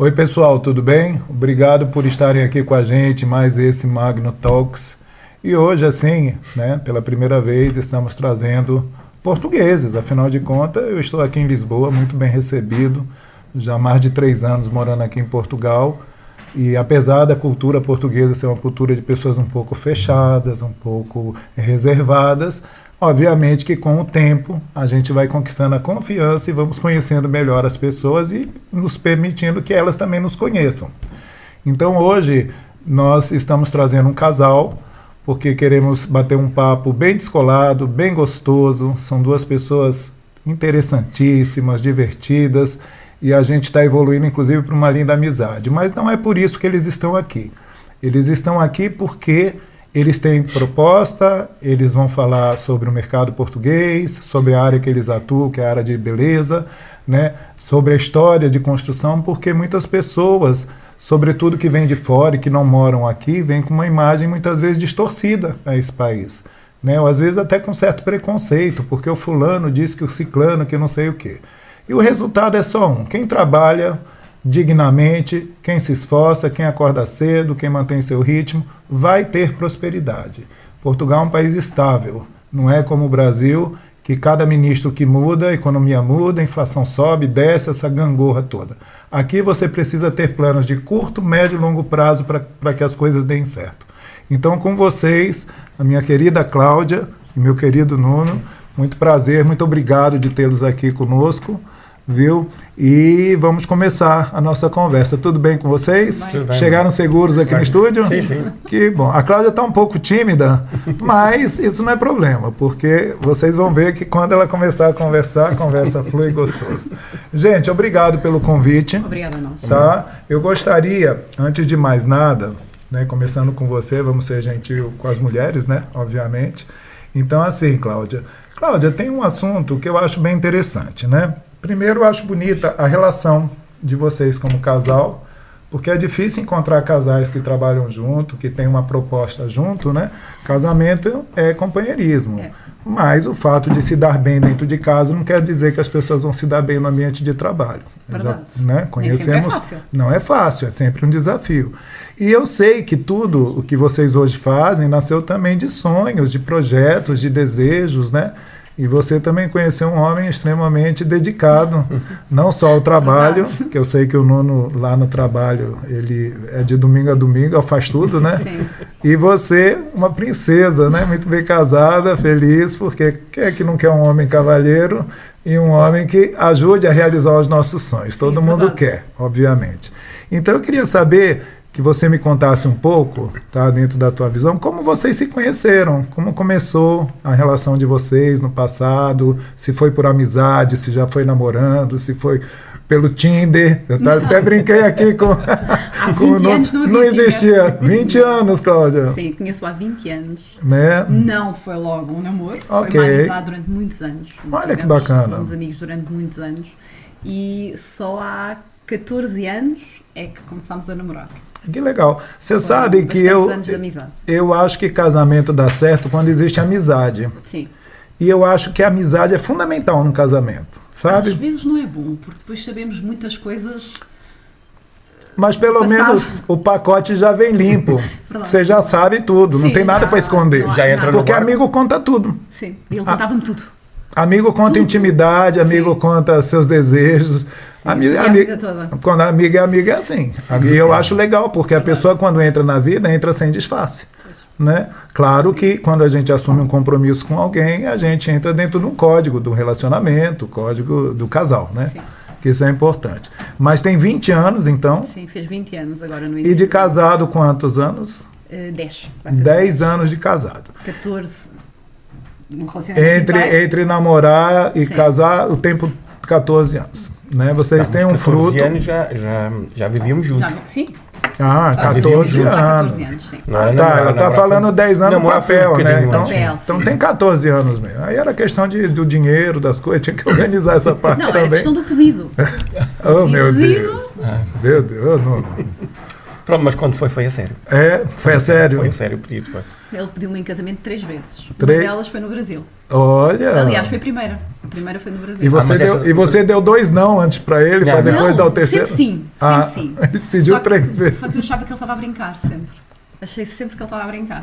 Oi pessoal, tudo bem? Obrigado por estarem aqui com a gente, mais esse Magno Talks. E hoje, assim, né, pela primeira vez, estamos trazendo portugueses. Afinal de contas, eu estou aqui em Lisboa, muito bem recebido, já há mais de 3 anos morando aqui em Portugal. E apesar da cultura portuguesa ser uma cultura de pessoas um pouco fechadas, um pouco reservadas, obviamente que com o tempo a gente vai conquistando a confiança e vamos conhecendo melhor as pessoas e nos permitindo que elas também nos conheçam. Então hoje nós estamos trazendo um casal, porque queremos bater um papo bem descolado, bem gostoso. São 2 pessoas interessantíssimas, divertidas, e a gente está evoluindo inclusive para uma linda amizade. Mas não é por isso que eles estão aqui. Eles estão aqui porque eles têm proposta, eles vão falar sobre o mercado português, sobre a área que eles atuam, que é a área de beleza, né? Sobre a história de construção, porque muitas pessoas, sobretudo que vêm de fora e que não moram aqui, vêm com uma imagem muitas vezes distorcida a esse país, né? Ou às vezes até com certo preconceito, porque o fulano disse que o ciclano, que não sei o quê. E o resultado é só um: quem trabalha dignamente, quem se esforça, quem acorda cedo, quem mantém seu ritmo, vai ter prosperidade. Portugal é um país estável, não é como o Brasil, que cada ministro que muda, a economia muda, a inflação sobe, desce, essa gangorra toda. Aqui você precisa ter planos de curto, médio e longo prazo para que as coisas deem certo. Então, com vocês, a minha querida Cláudia e meu querido Nuno, muito prazer, muito obrigado de tê-los aqui conosco. Viu? E vamos começar a nossa conversa. Tudo bem com vocês? Chegaram seguros aqui no estúdio? Sim, sim. Que bom. A Cláudia está um pouco tímida, mas isso não é problema, porque vocês vão ver que quando ela começar a conversar, a conversa flui gostoso. Gente, obrigado pelo convite. Obrigada a nós. Tá? Eu gostaria, antes de mais nada, né, começando com você, vamos ser gentil com as mulheres, né? Obviamente. Então, assim, Cláudia, tem um assunto que eu acho bem interessante, né? Primeiro, eu acho bonita a relação de vocês como casal, porque é difícil encontrar casais que trabalham junto, que têm uma proposta junto, né? Casamento é companheirismo. É. Mas o fato de se dar bem dentro de casa não quer dizer que as pessoas vão se dar bem no ambiente de trabalho. Verdade. Já, né, conhecemos, Nem sempre é fácil. Não é fácil, é sempre um desafio. E eu sei que tudo o que vocês hoje fazem nasceu também de sonhos, de projetos, de desejos, né? E você também conheceu um homem extremamente dedicado, não só ao trabalho, que eu sei que o Nuno lá no trabalho, ele é de domingo a domingo, faz tudo, né? Sim. E você, uma princesa, né? Muito bem casada, feliz, porque quem é que não quer um homem cavalheiro e um homem que ajude a realizar os nossos sonhos? Todo mundo quer, obviamente. Então eu queria saber que você me contasse um pouco, tá, dentro da tua visão, como vocês se conheceram, como começou a relação de vocês no passado, se foi por amizade, se já foi namorando, se foi pelo Tinder. Eu até brinquei aqui com... Há 20 anos não existia. 20 anos, Cláudia. Sim, conheço há 20 anos. Né? Não foi logo um namoro, Okay. foi uma amizade durante muitos anos. Olha que bacana. Fomos amigos durante muitos anos e só há 14 anos é que começámos a namorar. Que legal. Você sabe que eu acho que casamento dá certo quando existe amizade. Sim. E eu acho que a amizade é fundamental no casamento, sabe? Às vezes não é bom, porque depois sabemos muitas coisas. Mas pelo menos o pacote já vem limpo. Você já sabe tudo, não tem nada para esconder. Já entra porque no barco. Amigo conta tudo. Sim, ele contava-me tudo. Amigo conta intimidade, amigo conta seus desejos. Quando amiga é amiga é assim. E eu acho legal, porque a pessoa quando entra na vida, entra sem disfarce. Né? Claro que quando a gente assume um compromisso com alguém, a gente entra dentro de um código do relacionamento, código do casal, né? Sim. Que isso é importante. Mas tem 20 anos, então. Sim, fez 20 anos agora no início. E de casado quantos anos? 10. 10 anos de casado. 14. Entre namorar e casar, o tempo 14 anos. Né? Vocês têm um fruto. 14 anos já vivíamos juntos. Sim. Ah, 14 anos. 14 anos, sim. Ela está falando 10 anos no papel, né? Então sim. tem 14 anos mesmo. Aí era questão do dinheiro, das coisas, tinha que organizar essa parte não, também. Não, é questão do pedido. Oh, meu Deus. Meu Deus. Pronto, mas quando foi a sério. Foi a sério? Foi a sério o pedido, foi. Ele pediu-me em casamento 3 vezes. 3? Uma delas foi no Brasil. Olha! Aliás, foi a primeira. A primeira foi no Brasil. E você deu 2 não antes pra ele, pra depois dar o terceiro? Sempre sim. Ele pediu 3 vezes. Só que eu achava que ele estava a brincar sempre. Achei sempre que ele estava a brincar.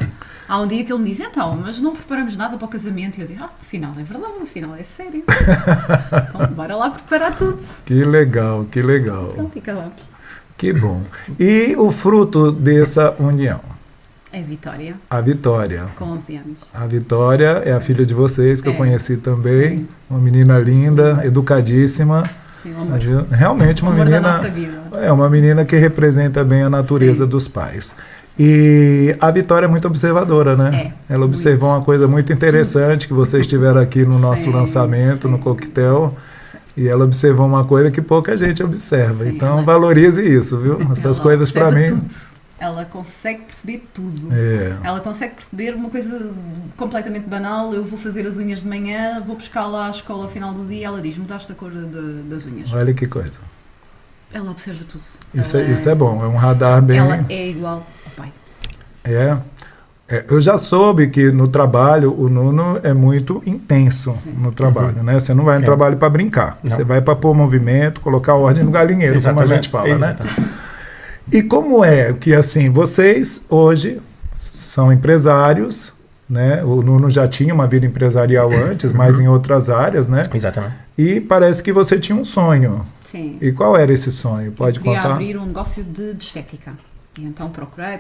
Há um dia que ele me diz, então, mas não preparamos nada para o casamento. E eu digo, afinal é verdade, afinal é sério. Então, bora lá preparar tudo. Que legal, que legal. Então, fica lá. Que bom. E o fruto dessa união? É Vitória. A Vitória. Com 11 anos. A Vitória é a filha de vocês, que eu conheci também. Uma menina linda, educadíssima. Sim, um amor. Realmente uma amor menina. Da nossa vida. É uma menina que representa bem a natureza dos pais. E a Vitória é muito observadora, né? Ela observou uma coisa muito interessante que vocês estiveram aqui no nosso lançamento, no coquetel. E ela observou uma coisa que pouca gente observa. Então valorize isso, viu? Essas coisas para mim. Tudo. Ela consegue perceber tudo. Ela consegue perceber uma coisa completamente banal. Eu vou fazer as unhas de manhã, vou buscá-la à escola ao final do dia. Ela diz, mudaste a cor das unhas. Olha que coisa. Ela observa tudo. Isso é bom, é um radar bem... Ela é igual ao pai. Eu já soube que no trabalho o Nuno é muito intenso no trabalho, né? Você não vai no trabalho para brincar. Não. Você vai para pôr movimento, colocar ordem no galinheiro, como a gente fala, né? E como é que, assim, vocês hoje são empresários, né? O Nuno já tinha uma vida empresarial antes, mas em outras áreas, né? Exatamente. E parece que você tinha um sonho. Sim. E qual era esse sonho? Pode contar? Eu queria abrir um negócio de estética. E então procurei.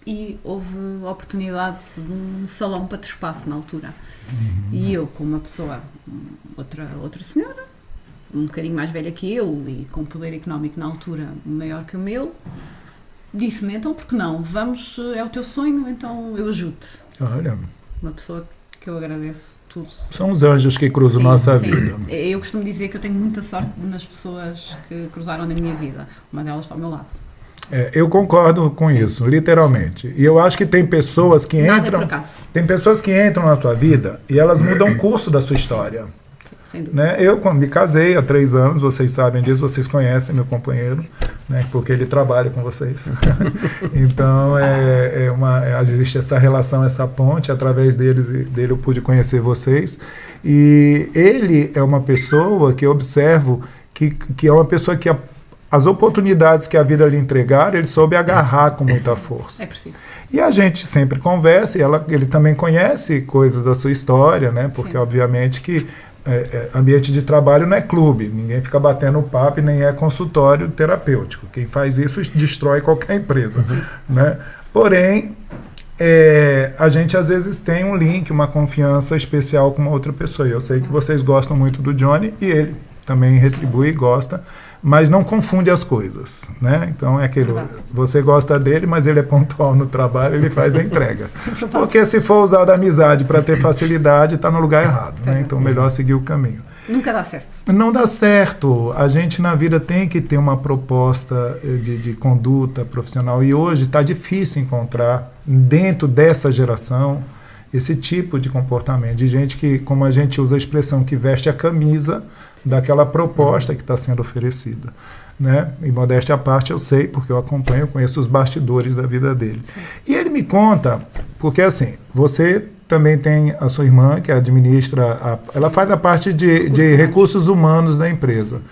E houve a oportunidade de um salão para ter espaço na altura. E eu, com uma pessoa, outra senhora, um bocadinho mais velha que eu e com poder económico na altura maior que o meu, disse-me, então por que não? Vamos, é o teu sonho, então eu ajudo-te. Olha. Uma pessoa que eu agradeço tudo. São os anjos que cruzam nossa vida. Eu costumo dizer que eu tenho muita sorte nas pessoas que cruzaram na minha vida. Uma delas está ao meu lado. Eu concordo com isso, literalmente. E eu acho que tem pessoas que entram. Tem pessoas que entram na sua vida e elas mudam o curso da sua história. Sem dúvida. Né? Eu, quando me casei há 3 anos, vocês sabem disso, vocês conhecem meu companheiro, né? Porque ele trabalha com vocês. Então, existe essa relação, essa ponte, através dele eu pude conhecer vocês. E ele é uma pessoa que eu observo que é uma pessoa que as oportunidades que a vida lhe entregar, ele soube agarrar com muita força. É preciso. E a gente sempre conversa, e ele também conhece coisas da sua história, né? Porque, obviamente, que ambiente de trabalho não é clube, ninguém fica batendo papo e nem é consultório terapêutico. Quem faz isso destrói qualquer empresa. Né? Porém, a gente às vezes tem um link, uma confiança especial com uma outra pessoa. E eu sei que vocês gostam muito do Johnny e ele também retribui e gosta, mas não confunde as coisas, né? Então é aquilo, você gosta dele, mas ele é pontual no trabalho, ele faz a entrega. Porque se for usar da amizade para ter facilidade, está no lugar errado, né? Então melhor seguir o caminho. Nunca dá certo. Não dá certo. A gente na vida tem que ter uma proposta de conduta profissional e hoje está difícil encontrar dentro dessa geração esse tipo de comportamento, de gente que, como a gente usa a expressão, que veste a camisa daquela proposta que está sendo oferecida. Né? E modéstia à parte, eu sei, porque eu acompanho, eu conheço os bastidores da vida dele. E ele me conta, porque assim, você também tem a sua irmã, que administra, ela faz a parte de recursos humanos da empresa.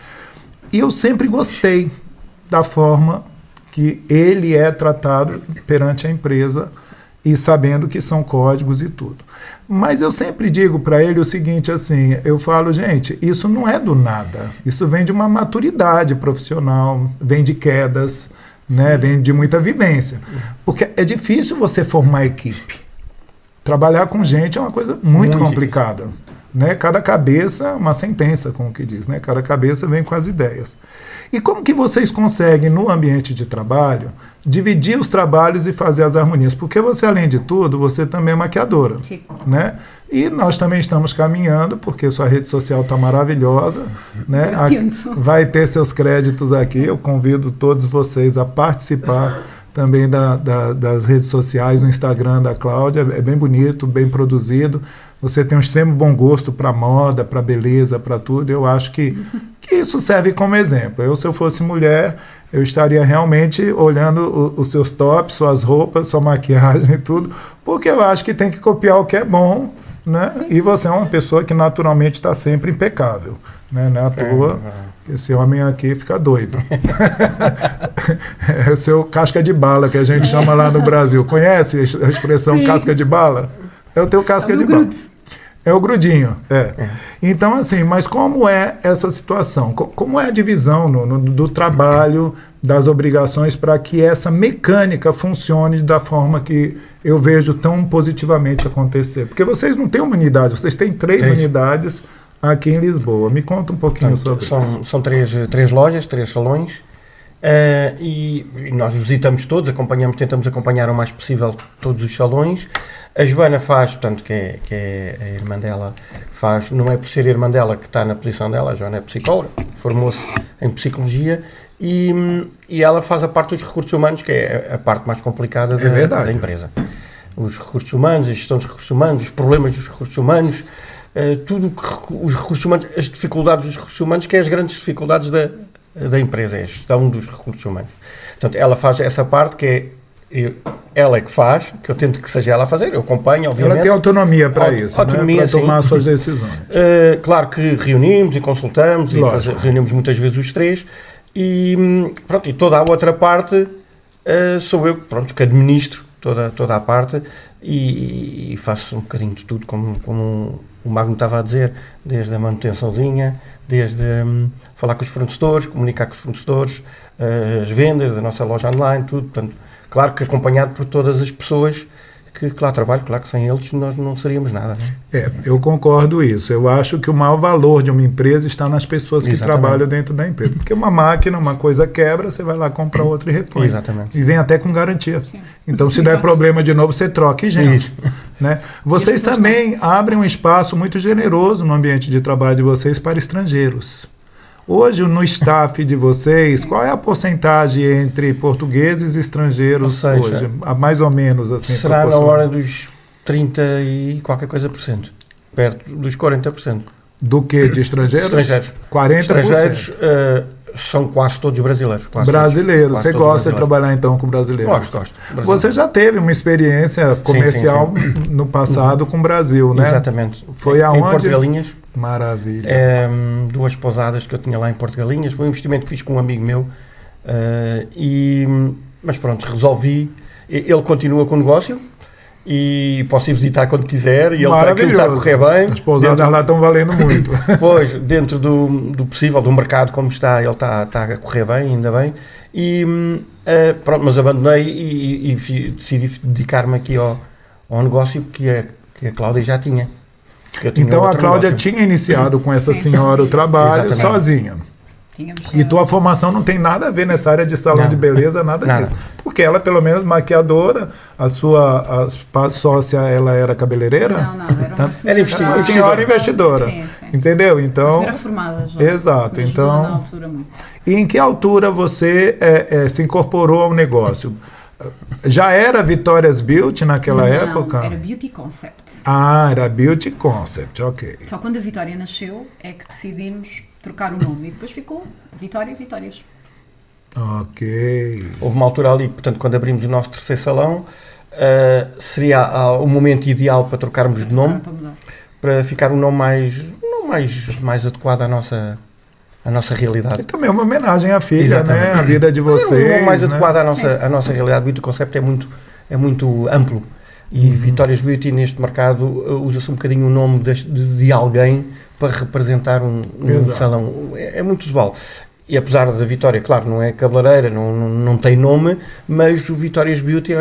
E eu sempre gostei da forma que ele é tratado perante a empresa, e sabendo que são códigos e tudo. Mas eu sempre digo para ele o seguinte, assim, eu falo, gente, isso não é do nada, isso vem de uma maturidade profissional, vem de quedas, né, vem de muita vivência. Porque é difícil você formar equipe. Trabalhar com gente é uma coisa muito complicada. Né? Cada cabeça, uma sentença, como que diz, né? Cada cabeça vem com as ideias. E como que vocês conseguem, no ambiente de trabalho, dividir os trabalhos e fazer as harmonias? Porque você, além de tudo, você também é maquiadora. Sim. Né? E nós também estamos caminhando, porque sua rede social está maravilhosa. Né? Vai ter seus créditos aqui. Eu convido todos vocês a participar também das redes sociais, no Instagram da Cláudia. É bem bonito, bem produzido. Você tem um extremo bom gosto para moda, para beleza, para tudo. Eu acho que isso serve como exemplo. Se eu fosse mulher, eu estaria realmente olhando os seus tops, suas roupas, sua maquiagem e tudo, porque eu acho que tem que copiar o que é bom né? E você é uma pessoa que naturalmente está sempre impecável, né? Não é à toa que esse homem aqui fica doido. É o seu casca de bala, que a gente chama lá no Brasil. Conhece a expressão casca de bala? É o teu casca de bala. É o grudinho, Então, assim, mas como é essa situação? Como é a divisão do trabalho, das obrigações, para que essa mecânica funcione da forma que eu vejo tão positivamente acontecer? Porque vocês não têm uma unidade, vocês têm 3 unidades aqui em Lisboa. Me conta um pouquinho sobre isso. São 3 lojas, 3 salões, e nós visitamos todos, tentamos acompanhar o mais possível todos os salões. A Joana faz, portanto, que é a irmã dela, faz, não é por ser a irmã dela que está na posição dela, a Joana é psicóloga, formou-se em psicologia, e ela faz a parte dos recursos humanos, que é a parte mais complicada da empresa. Os recursos humanos, a gestão dos recursos humanos, os problemas dos recursos humanos, tudo que os recursos humanos, as dificuldades dos recursos humanos, que é as grandes dificuldades da empresa, é a gestão dos recursos humanos. Portanto, ela faz essa parte que é ela é que faz, que eu tento que seja ela a fazer, eu acompanho, obviamente. Ela tem autonomia para isso, autonomia, né? Para tomar as suas decisões. Claro que reunimos e consultamos, reunimos muitas vezes os 3, e pronto, e toda a outra parte sou eu, pronto, que administro toda a parte e faço um bocadinho de tudo, como o Magno estava a dizer, desde a manutençãozinha, desde falar com os fornecedores, comunicar com os fornecedores, as vendas da nossa loja online, tudo, portanto, claro que acompanhado por todas as pessoas que lá trabalham, claro que sem eles nós não seríamos nada. Né? Eu concordo isso. Eu acho que o maior valor de uma empresa está nas pessoas que trabalham dentro da empresa. Porque uma máquina, uma coisa quebra, você vai lá comprar outra e repõe. Exatamente. E vem até com garantia. Sim. Então, se der problema de novo, você troca e gente. Né? Vocês também abrem um espaço muito generoso no ambiente de trabalho de vocês para estrangeiros. Hoje, no staff de vocês, qual é a porcentagem entre portugueses e estrangeiros hoje? Mais ou menos assim. Será na hora dos 30 e qualquer coisa por cento. Perto dos 40%. Do que? De estrangeiros? Estrangeiros. 40%? Estrangeiros são quase todos brasileiros. Brasileiros. Você gosta de trabalhar então com brasileiros? Gosto. Você já teve uma experiência comercial no passado com o Brasil, né? Exatamente. Foi aonde? Em Porto de Galinhas. Maravilha. 2 pousadas que eu tinha lá em Porto de Galinhas. Foi um investimento que fiz com um amigo meu. Mas pronto, resolvi. Ele continua com o negócio. E posso ir visitar quando quiser, e ele está a correr bem. As pousadas lá estão valendo muito. Pois, dentro do possível, do mercado como está, ele está a correr bem, ainda bem. E pronto, mas abandonei e decidi dedicar-me aqui ao negócio que a Cláudia já tinha. Então a Cláudia tinha iniciado com essa senhora o trabalho sozinha. E tua formação não tem nada a ver nessa área de salão de beleza, nada disso. Porque ela, pelo menos, maquiadora, a sua sócia, ela era cabeleireira? Não, era investidora. Uma senhora investidora. Sim. Entendeu? Então, era formada já. Exato. Então, na altura muito. E em que altura você se incorporou ao negócio? Já era Vitórias Beauty naquela época? Era Beauty Concept. Era Beauty Concept, ok. Só quando a Vitória nasceu é que decidimos trocar o nome e depois ficou Vitória e Vitórias. Ok. Houve uma altura ali, portanto, quando abrimos o nosso 3º salão, seria o momento ideal para trocarmos de nome, para ficar um nome mais adequado à nossa realidade. E também uma homenagem à filha, né? A vida de vocês. Um nome mais adequado à nossa realidade. O Beauty Concept é muito amplo. E Vitórias Beauty neste mercado usa-se um bocadinho o nome de alguém para representar um salão. É muito usual. E apesar da Vitória, claro, não é cabeleireira, não tem nome, mas o Vitórias Beauty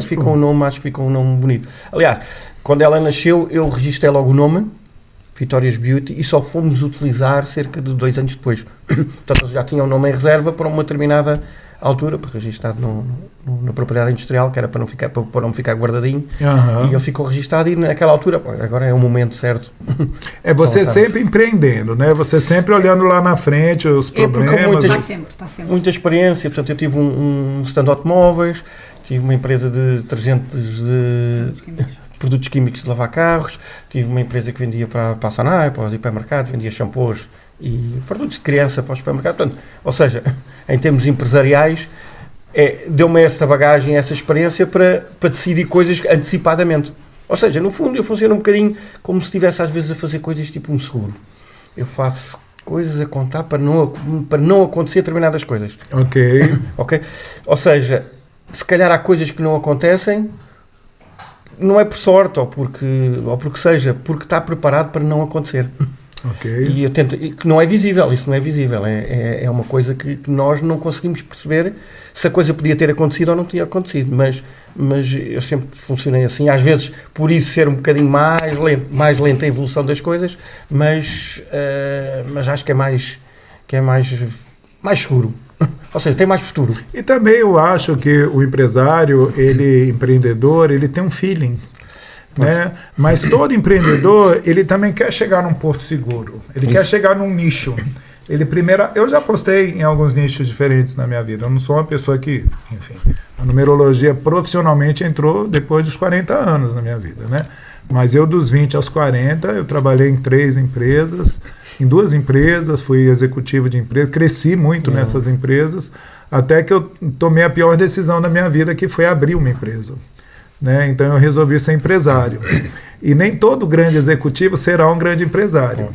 fica um nome, acho que fica um nome bonito. Aliás, quando ela nasceu, eu registrei logo o nome, Vitórias Beauty, e só fomos utilizar cerca de 2 anos depois. Portanto, já tinha o nome em reserva para uma determinada altura, registado na propriedade industrial, que era para não ficar guardadinho, e ele ficou registado, e naquela altura, agora é o momento certo. É você sempre empreendendo, né? Você sempre olhando lá na frente os problemas. Está sempre. Muita experiência, portanto eu tive um stand de automóveis, tive uma empresa de detergentes de produtos químicos de lavar carros, tive uma empresa que vendia para a Sanai, para os hipermercados, vendia shampoos e produtos de criança para os supermercados. Portanto, ou seja, em termos empresariais, deu-me essa bagagem, essa experiência para decidir coisas antecipadamente. Ou seja, no fundo eu funciono um bocadinho como se estivesse às vezes a fazer coisas tipo um seguro. Eu faço coisas a contar para não acontecer determinadas coisas. Ok. Ok? Ou seja, se calhar há coisas que não acontecem, não é por sorte ou porque seja, porque está preparado para não acontecer. Ok. E eu tento, que não é visível, isso não é visível, é uma coisa que nós não conseguimos perceber se a coisa podia ter acontecido ou não tinha acontecido, mas eu sempre funcionei assim, às vezes por isso ser um bocadinho mais lento a evolução das coisas, mas acho que é mais seguro, ou seja, tem mais futuro. E também eu acho que o empresário, empreendedor, ele tem um feeling. Né? Mas todo empreendedor, ele também quer chegar num porto seguro. Ele quer chegar num nicho. Eu já postei em alguns nichos diferentes na minha vida. Eu não sou uma pessoa que, enfim, a numerologia profissionalmente entrou depois dos 40 anos na minha vida, né? Mas eu dos 20 aos 40, eu trabalhei em 3 empresas, em 2 empresas, fui executivo de empresa, cresci muito nessas empresas, até que eu tomei a pior decisão da minha vida, que foi abrir uma empresa. Né? Então eu resolvi ser empresário. E nem todo grande executivo será um grande empresário.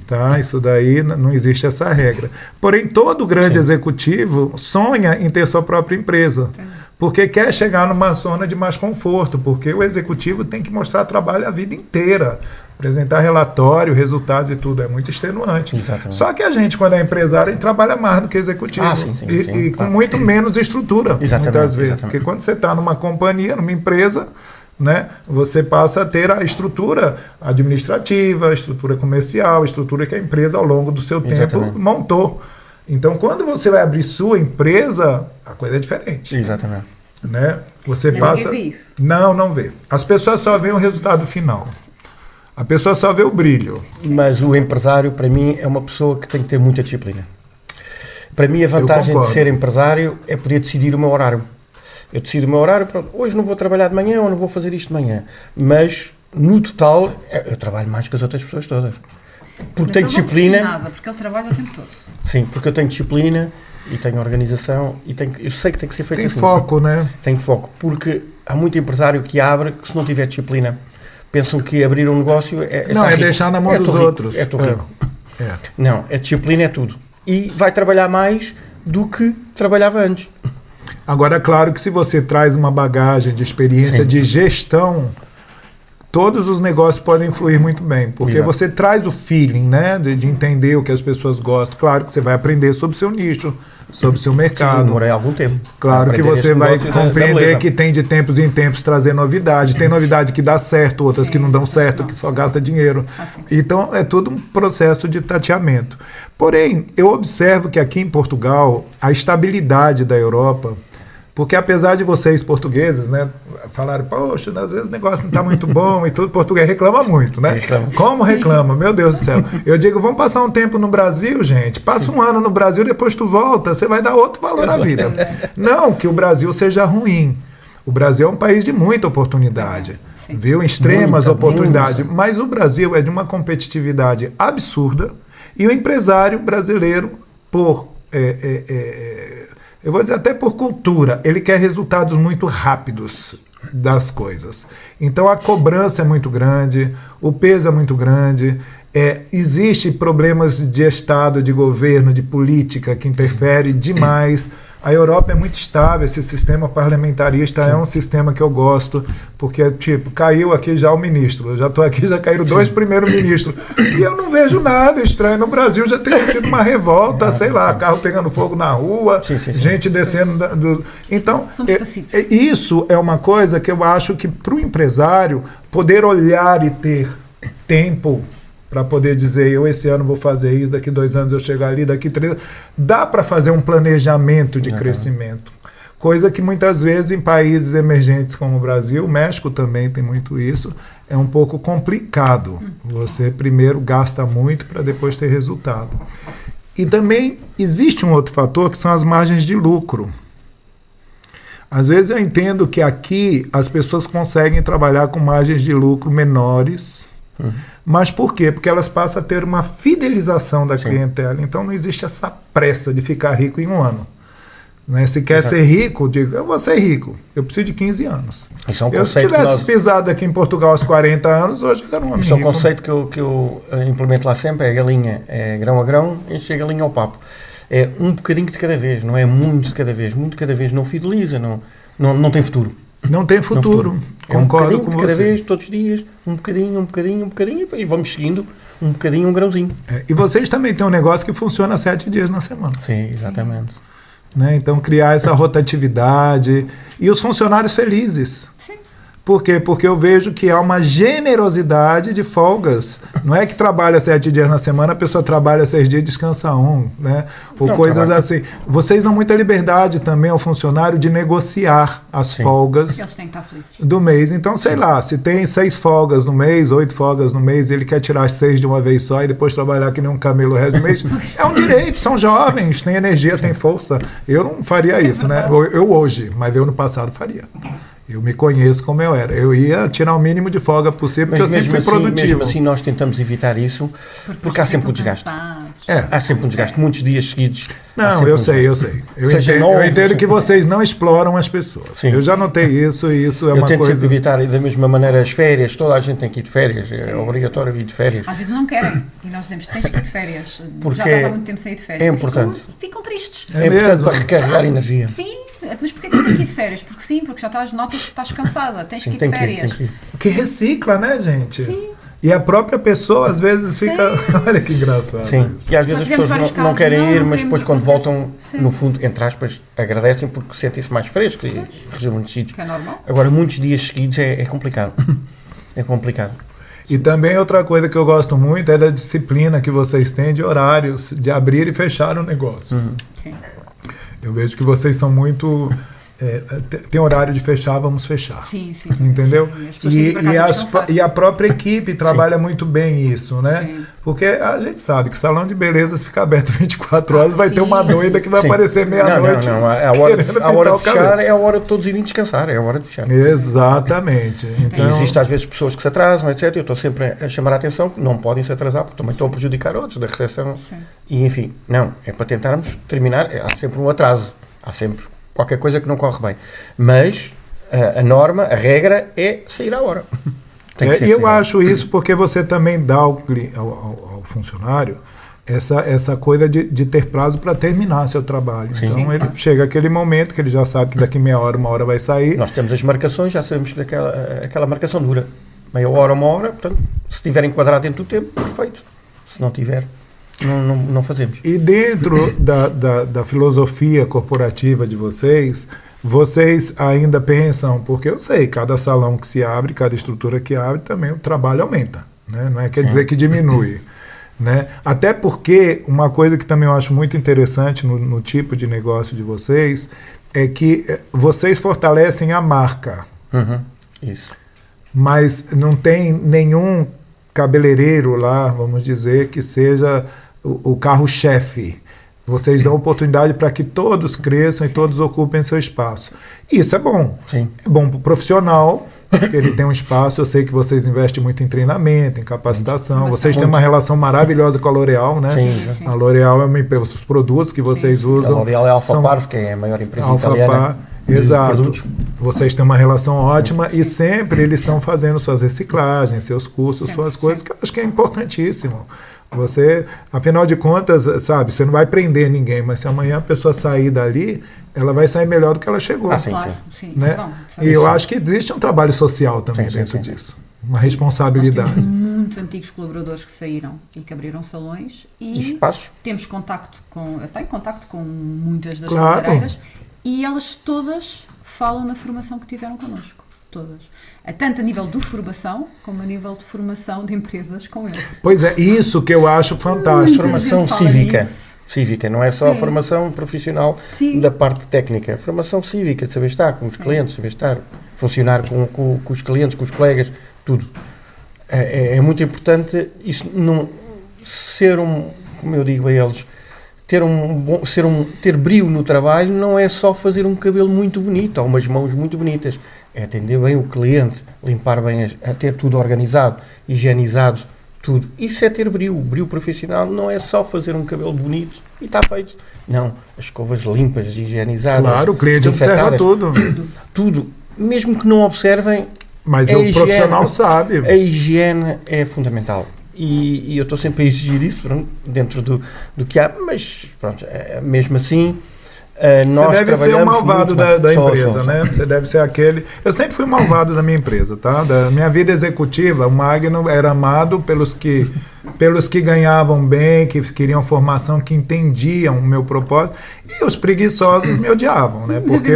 Tá? Isso daí não existe essa regra. Porém, todo grande executivo sonha em ter sua própria empresa. Porque quer chegar numa zona de mais conforto. Porque o executivo tem que mostrar trabalho a vida inteira. Apresentar relatório, resultados e tudo. É muito extenuante. Exatamente. Só que a gente, quando é empresário, a gente trabalha mais do que executivo. E com muito menos estrutura, muitas vezes. Porque quando você está numa companhia, numa empresa, né, você passa a ter a estrutura administrativa, a estrutura comercial, a estrutura que a empresa, ao longo do seu tempo, montou. Então, quando você vai abrir sua empresa, a coisa é diferente. Exatamente. Né? Você passa... Vê isso. Não vê. As pessoas só veem o resultado final. A pessoa só vê o brilho. Mas o empresário, para mim, é uma pessoa que tem que ter muita disciplina. Para mim, a vantagem de ser empresário é poder decidir o meu horário. Eu decido o meu horário, pronto, hoje não vou trabalhar de manhã ou não vou fazer isto de manhã. Mas, no total, eu trabalho mais que as outras pessoas todas. Porque tenho disciplina. Nada, porque ele trabalha o tempo todo. Sim, porque eu tenho disciplina e tenho organização e eu sei que tem que ser feito assim. Tem foco, né? Tem foco, porque há muito empresário que abre que se não tiver disciplina, pensam que abrir um negócio é deixar na mão dos outros. É tão rico. Não, a disciplina é tudo. E vai trabalhar mais do que trabalhava antes. Agora, é claro que se você traz uma bagagem de experiência de gestão, todos os negócios podem fluir muito bem, porque você traz o feeling, né, de entender o que as pessoas gostam. Claro que você vai aprender sobre o seu nicho, sobre o seu mercado. Demorei algum tempo. Claro que você vai compreender que tem de tempos em tempos trazer novidade. Tem novidade que dá certo, outras que não dão certo, que só gasta dinheiro. Então, é todo um processo de tateamento. Porém, eu observo que aqui em Portugal, a estabilidade da Europa... Porque apesar de vocês portugueses, né, falarem, poxa, às vezes o negócio não está muito bom e tudo, português reclama muito, né? Como reclama? Meu Deus do céu. Eu digo, vamos passar um tempo no Brasil, gente. Passa um ano no Brasil, depois tu volta, você vai dar outro valor à vida. Não que o Brasil seja ruim. O Brasil é um país de muita oportunidade, viu? Extremas oportunidades. Mas o Brasil é de uma competitividade absurda e o empresário brasileiro, eu vou dizer até por cultura, ele quer resultados muito rápidos das coisas. Então a cobrança é muito grande, o peso é muito grande, existe problemas de Estado, de governo, de política que interfere demais. A Europa é muito estável, esse sistema parlamentarista é um sistema que eu gosto, porque, tipo, caiu aqui já o ministro, eu já estou aqui, já caíram 2 primeiros ministros, e eu não vejo nada estranho. No Brasil já tem sido uma revolta, sei lá, carro pegando fogo na rua, gente descendo. Então, isso é uma coisa que eu acho que para o empresário poder olhar e ter tempo para poder dizer, eu esse ano vou fazer isso, daqui 2 anos eu chego ali, daqui 3 anos. Dá para fazer um planejamento de crescimento. Coisa que muitas vezes em países emergentes como o Brasil, o México também tem muito isso, é um pouco complicado. Você primeiro gasta muito para depois ter resultado. E também existe um outro fator que são as margens de lucro. Às vezes eu entendo que aqui as pessoas conseguem trabalhar com margens de lucro menores. Mas por quê? Porque elas passam a ter uma fidelização da clientela. Então não existe essa pressa de ficar rico em um ano. Né? Se quer Exato. ser rico, digo, eu vou ser rico. Eu preciso de 15 anos. Isso é um Eu, se conceito que tivesse nós... pisado aqui em Portugal aos 40 anos, hoje eu era um homem Isto é um rico. conceito que eu implemento lá sempre, é a galinha, é grão a grão, enche a galinha ao papo. É um bocadinho de cada vez, não é muito de cada vez. Muito de cada vez não fideliza, não tem futuro. Não tem futuro. É um Concordo bocadinho com de cada você. vez, todos os dias, um bocadinho, e vamos seguindo um bocadinho, um grãozinho. E vocês também têm um negócio que funciona 7 dias na semana. Sim, exatamente. Né? Então, criar essa rotatividade. E os funcionários felizes. Sim. Por quê? Porque eu vejo que há uma generosidade de folgas. Não é que trabalha 7 dias na semana, a pessoa trabalha 6 dias e descansa 1, né? Ou Não, coisas trabalho. assim. Vocês dão muita liberdade também ao funcionário de negociar as Sim. folgas Porque eles têm que estar felizes. do mês. Então, sei lá, se tem 6 folgas no mês, 8 folgas no mês, ele quer tirar as 6 de uma vez só e depois trabalhar que nem um camelo o resto do mês, é um direito, são jovens, têm energia, têm força. Eu não faria isso, né? Eu hoje, mas eu no passado faria. Eu me conheço como eu era. Eu ia tirar o mínimo de folga possível, porque eu sempre fui produtivo. Mesmo assim nós tentamos evitar isso, porque há sempre um desgaste. Há sempre um desgaste, muitos dias seguidos. há Não, sempre eu um sei, desgaste. eu sei. Eu Seja entendo, novo, eu entendo seja- que vocês não exploram as pessoas. Sim. Eu já notei isso e isso é Eu uma tento coisa... sempre evitar, e da mesma maneira, as férias, toda a gente tem que ir de férias, é obrigatório ir de férias. Às vezes não querem. E nós dizemos, tens que ir de férias. Porque Já estás há muito tempo sem ir de férias. é E importante. Ficam tristes. É importante mesmo? para recarregar energia. Sim, mas porquê que eu tenho que ir de férias? Porque sim, porque já estás, notas que estás cansada. Tens que ir de Tem que ir, férias. tem que ir. Que recicla, né, gente? Sim. E a própria pessoa, às vezes, fica... Olha que engraçado Sim, isso. e às vezes Já as tivemos pessoas vários não casos, querem não, ir, não mas queremos depois quando acontecer. voltam, Sim. no fundo, entre aspas, agradecem porque sentem-se mais frescos e rejuvenescidos. Que é normal. Agora, muitos dias seguidos é complicado. É complicado. E também outra coisa que eu gosto muito é da disciplina que vocês têm de horários, de abrir e fechar o negócio. Sim. Eu vejo que vocês são muito... tem horário de fechar, vamos fechar. Sim, sim. Entendeu? Sim, as pessoas têm que ir para casa descansar. E a própria equipe trabalha muito bem isso, né? Sim. Porque a gente sabe que salão de beleza, se ficar aberto 24 horas, vai ter uma sim. doida que vai Sim. aparecer meia-noite. Não. A hora, querendo a pintar hora o de fechar cabelo. é a hora de todos irem descansar, é a hora de fechar. Exatamente. E Então, existem às vezes pessoas que se atrasam, etc. Eu estou sempre a chamar a atenção que não podem se atrasar porque também estão a prejudicar outros da recepção. Sim. E enfim, não, é para tentarmos terminar. Há sempre um atraso, há sempre qualquer coisa que não corre bem. Mas a norma, a regra é sair à hora. Tem que ser e eu sair à hora. acho isso porque você também dá ao funcionário essa coisa de ter prazo para terminar seu trabalho. Sim. Então ele chega aquele momento que ele já sabe que daqui meia hora, uma hora vai sair. Nós temos as marcações, já sabemos que aquela marcação dura meia hora, uma hora, portanto, se estiver enquadrado dentro do tempo, perfeito. Se não tiver, não fazemos. E dentro da filosofia corporativa de vocês ainda pensam, porque eu sei, cada salão que se abre, cada estrutura que abre, também o trabalho aumenta, né? Não quer dizer que diminui. Né? Até porque uma coisa que também eu acho muito interessante no tipo de negócio de vocês é que vocês fortalecem a marca, Isso. mas não tem nenhum cabeleireiro lá, vamos dizer, que seja o carro-chefe. Vocês dão oportunidade para que todos cresçam e todos ocupem seu espaço. Isso é bom. Sim. É bom para o profissional, porque ele tem um espaço. Eu sei que vocês investem muito em treinamento, em capacitação. Vocês têm uma relação maravilhosa com a L'Oréal, né? Sim. A L'Oréal é uma empresa, os produtos que vocês A usam. L'Oréal é Alfa são Parvo, que é a maior empresa Alfa italiana. Par, de exato. produtos. Vocês têm uma relação ótima e sempre eles estão fazendo suas reciclagens, seus cursos, suas coisas, que eu acho que é importantíssimo. Você, afinal de contas, sabe, você não vai prender ninguém, mas se amanhã a pessoa sair dali, ela vai sair melhor do que ela chegou. Sim, Claro, sim. Né? Bom, E eu acho que existe um trabalho social também Sim, dentro sim. disso. Uma responsabilidade. Nós temos muitos antigos colaboradores que saíram e que abriram salões E e espaços. temos contacto com, eu tenho contacto com muitas das Claro. cabeleireiras e elas todas falam na formação que tiveram connosco. Todas. Tanto a nível de formação, como a nível de formação de empresas com eles. Pois é, isso que eu acho fantástico. Formação gente fala cívica. nisso. Cívica, não é só a Sim. formação profissional Sim. da parte técnica. Formação cívica, de saber estar com os clientes, saber estar, funcionar com os clientes, com os colegas, tudo. É muito importante isso não ser como eu digo a eles, ter brio no trabalho não é só fazer um cabelo muito bonito ou umas mãos muito bonitas, é atender bem o cliente, limpar bem, ter tudo organizado, higienizado, tudo. Isso é ter brio. Brio profissional não é só fazer um cabelo bonito e está feito. Não, as escovas limpas, higienizadas. Claro, o cliente observa tudo. Tudo. Mesmo que não observem, mas o profissional sabe. A higiene é fundamental. E eu estou sempre a exigir isso, pronto, dentro do que há, mas pronto, mesmo assim, nós você deve ser o malvado da empresa, só. né? Você deve ser aquele... Eu sempre fui malvado da minha empresa, tá? Da minha vida executiva, o Magno era amado pelos que ganhavam bem, que queriam formação, que entendiam o meu propósito, e os preguiçosos me odiavam, né? Porque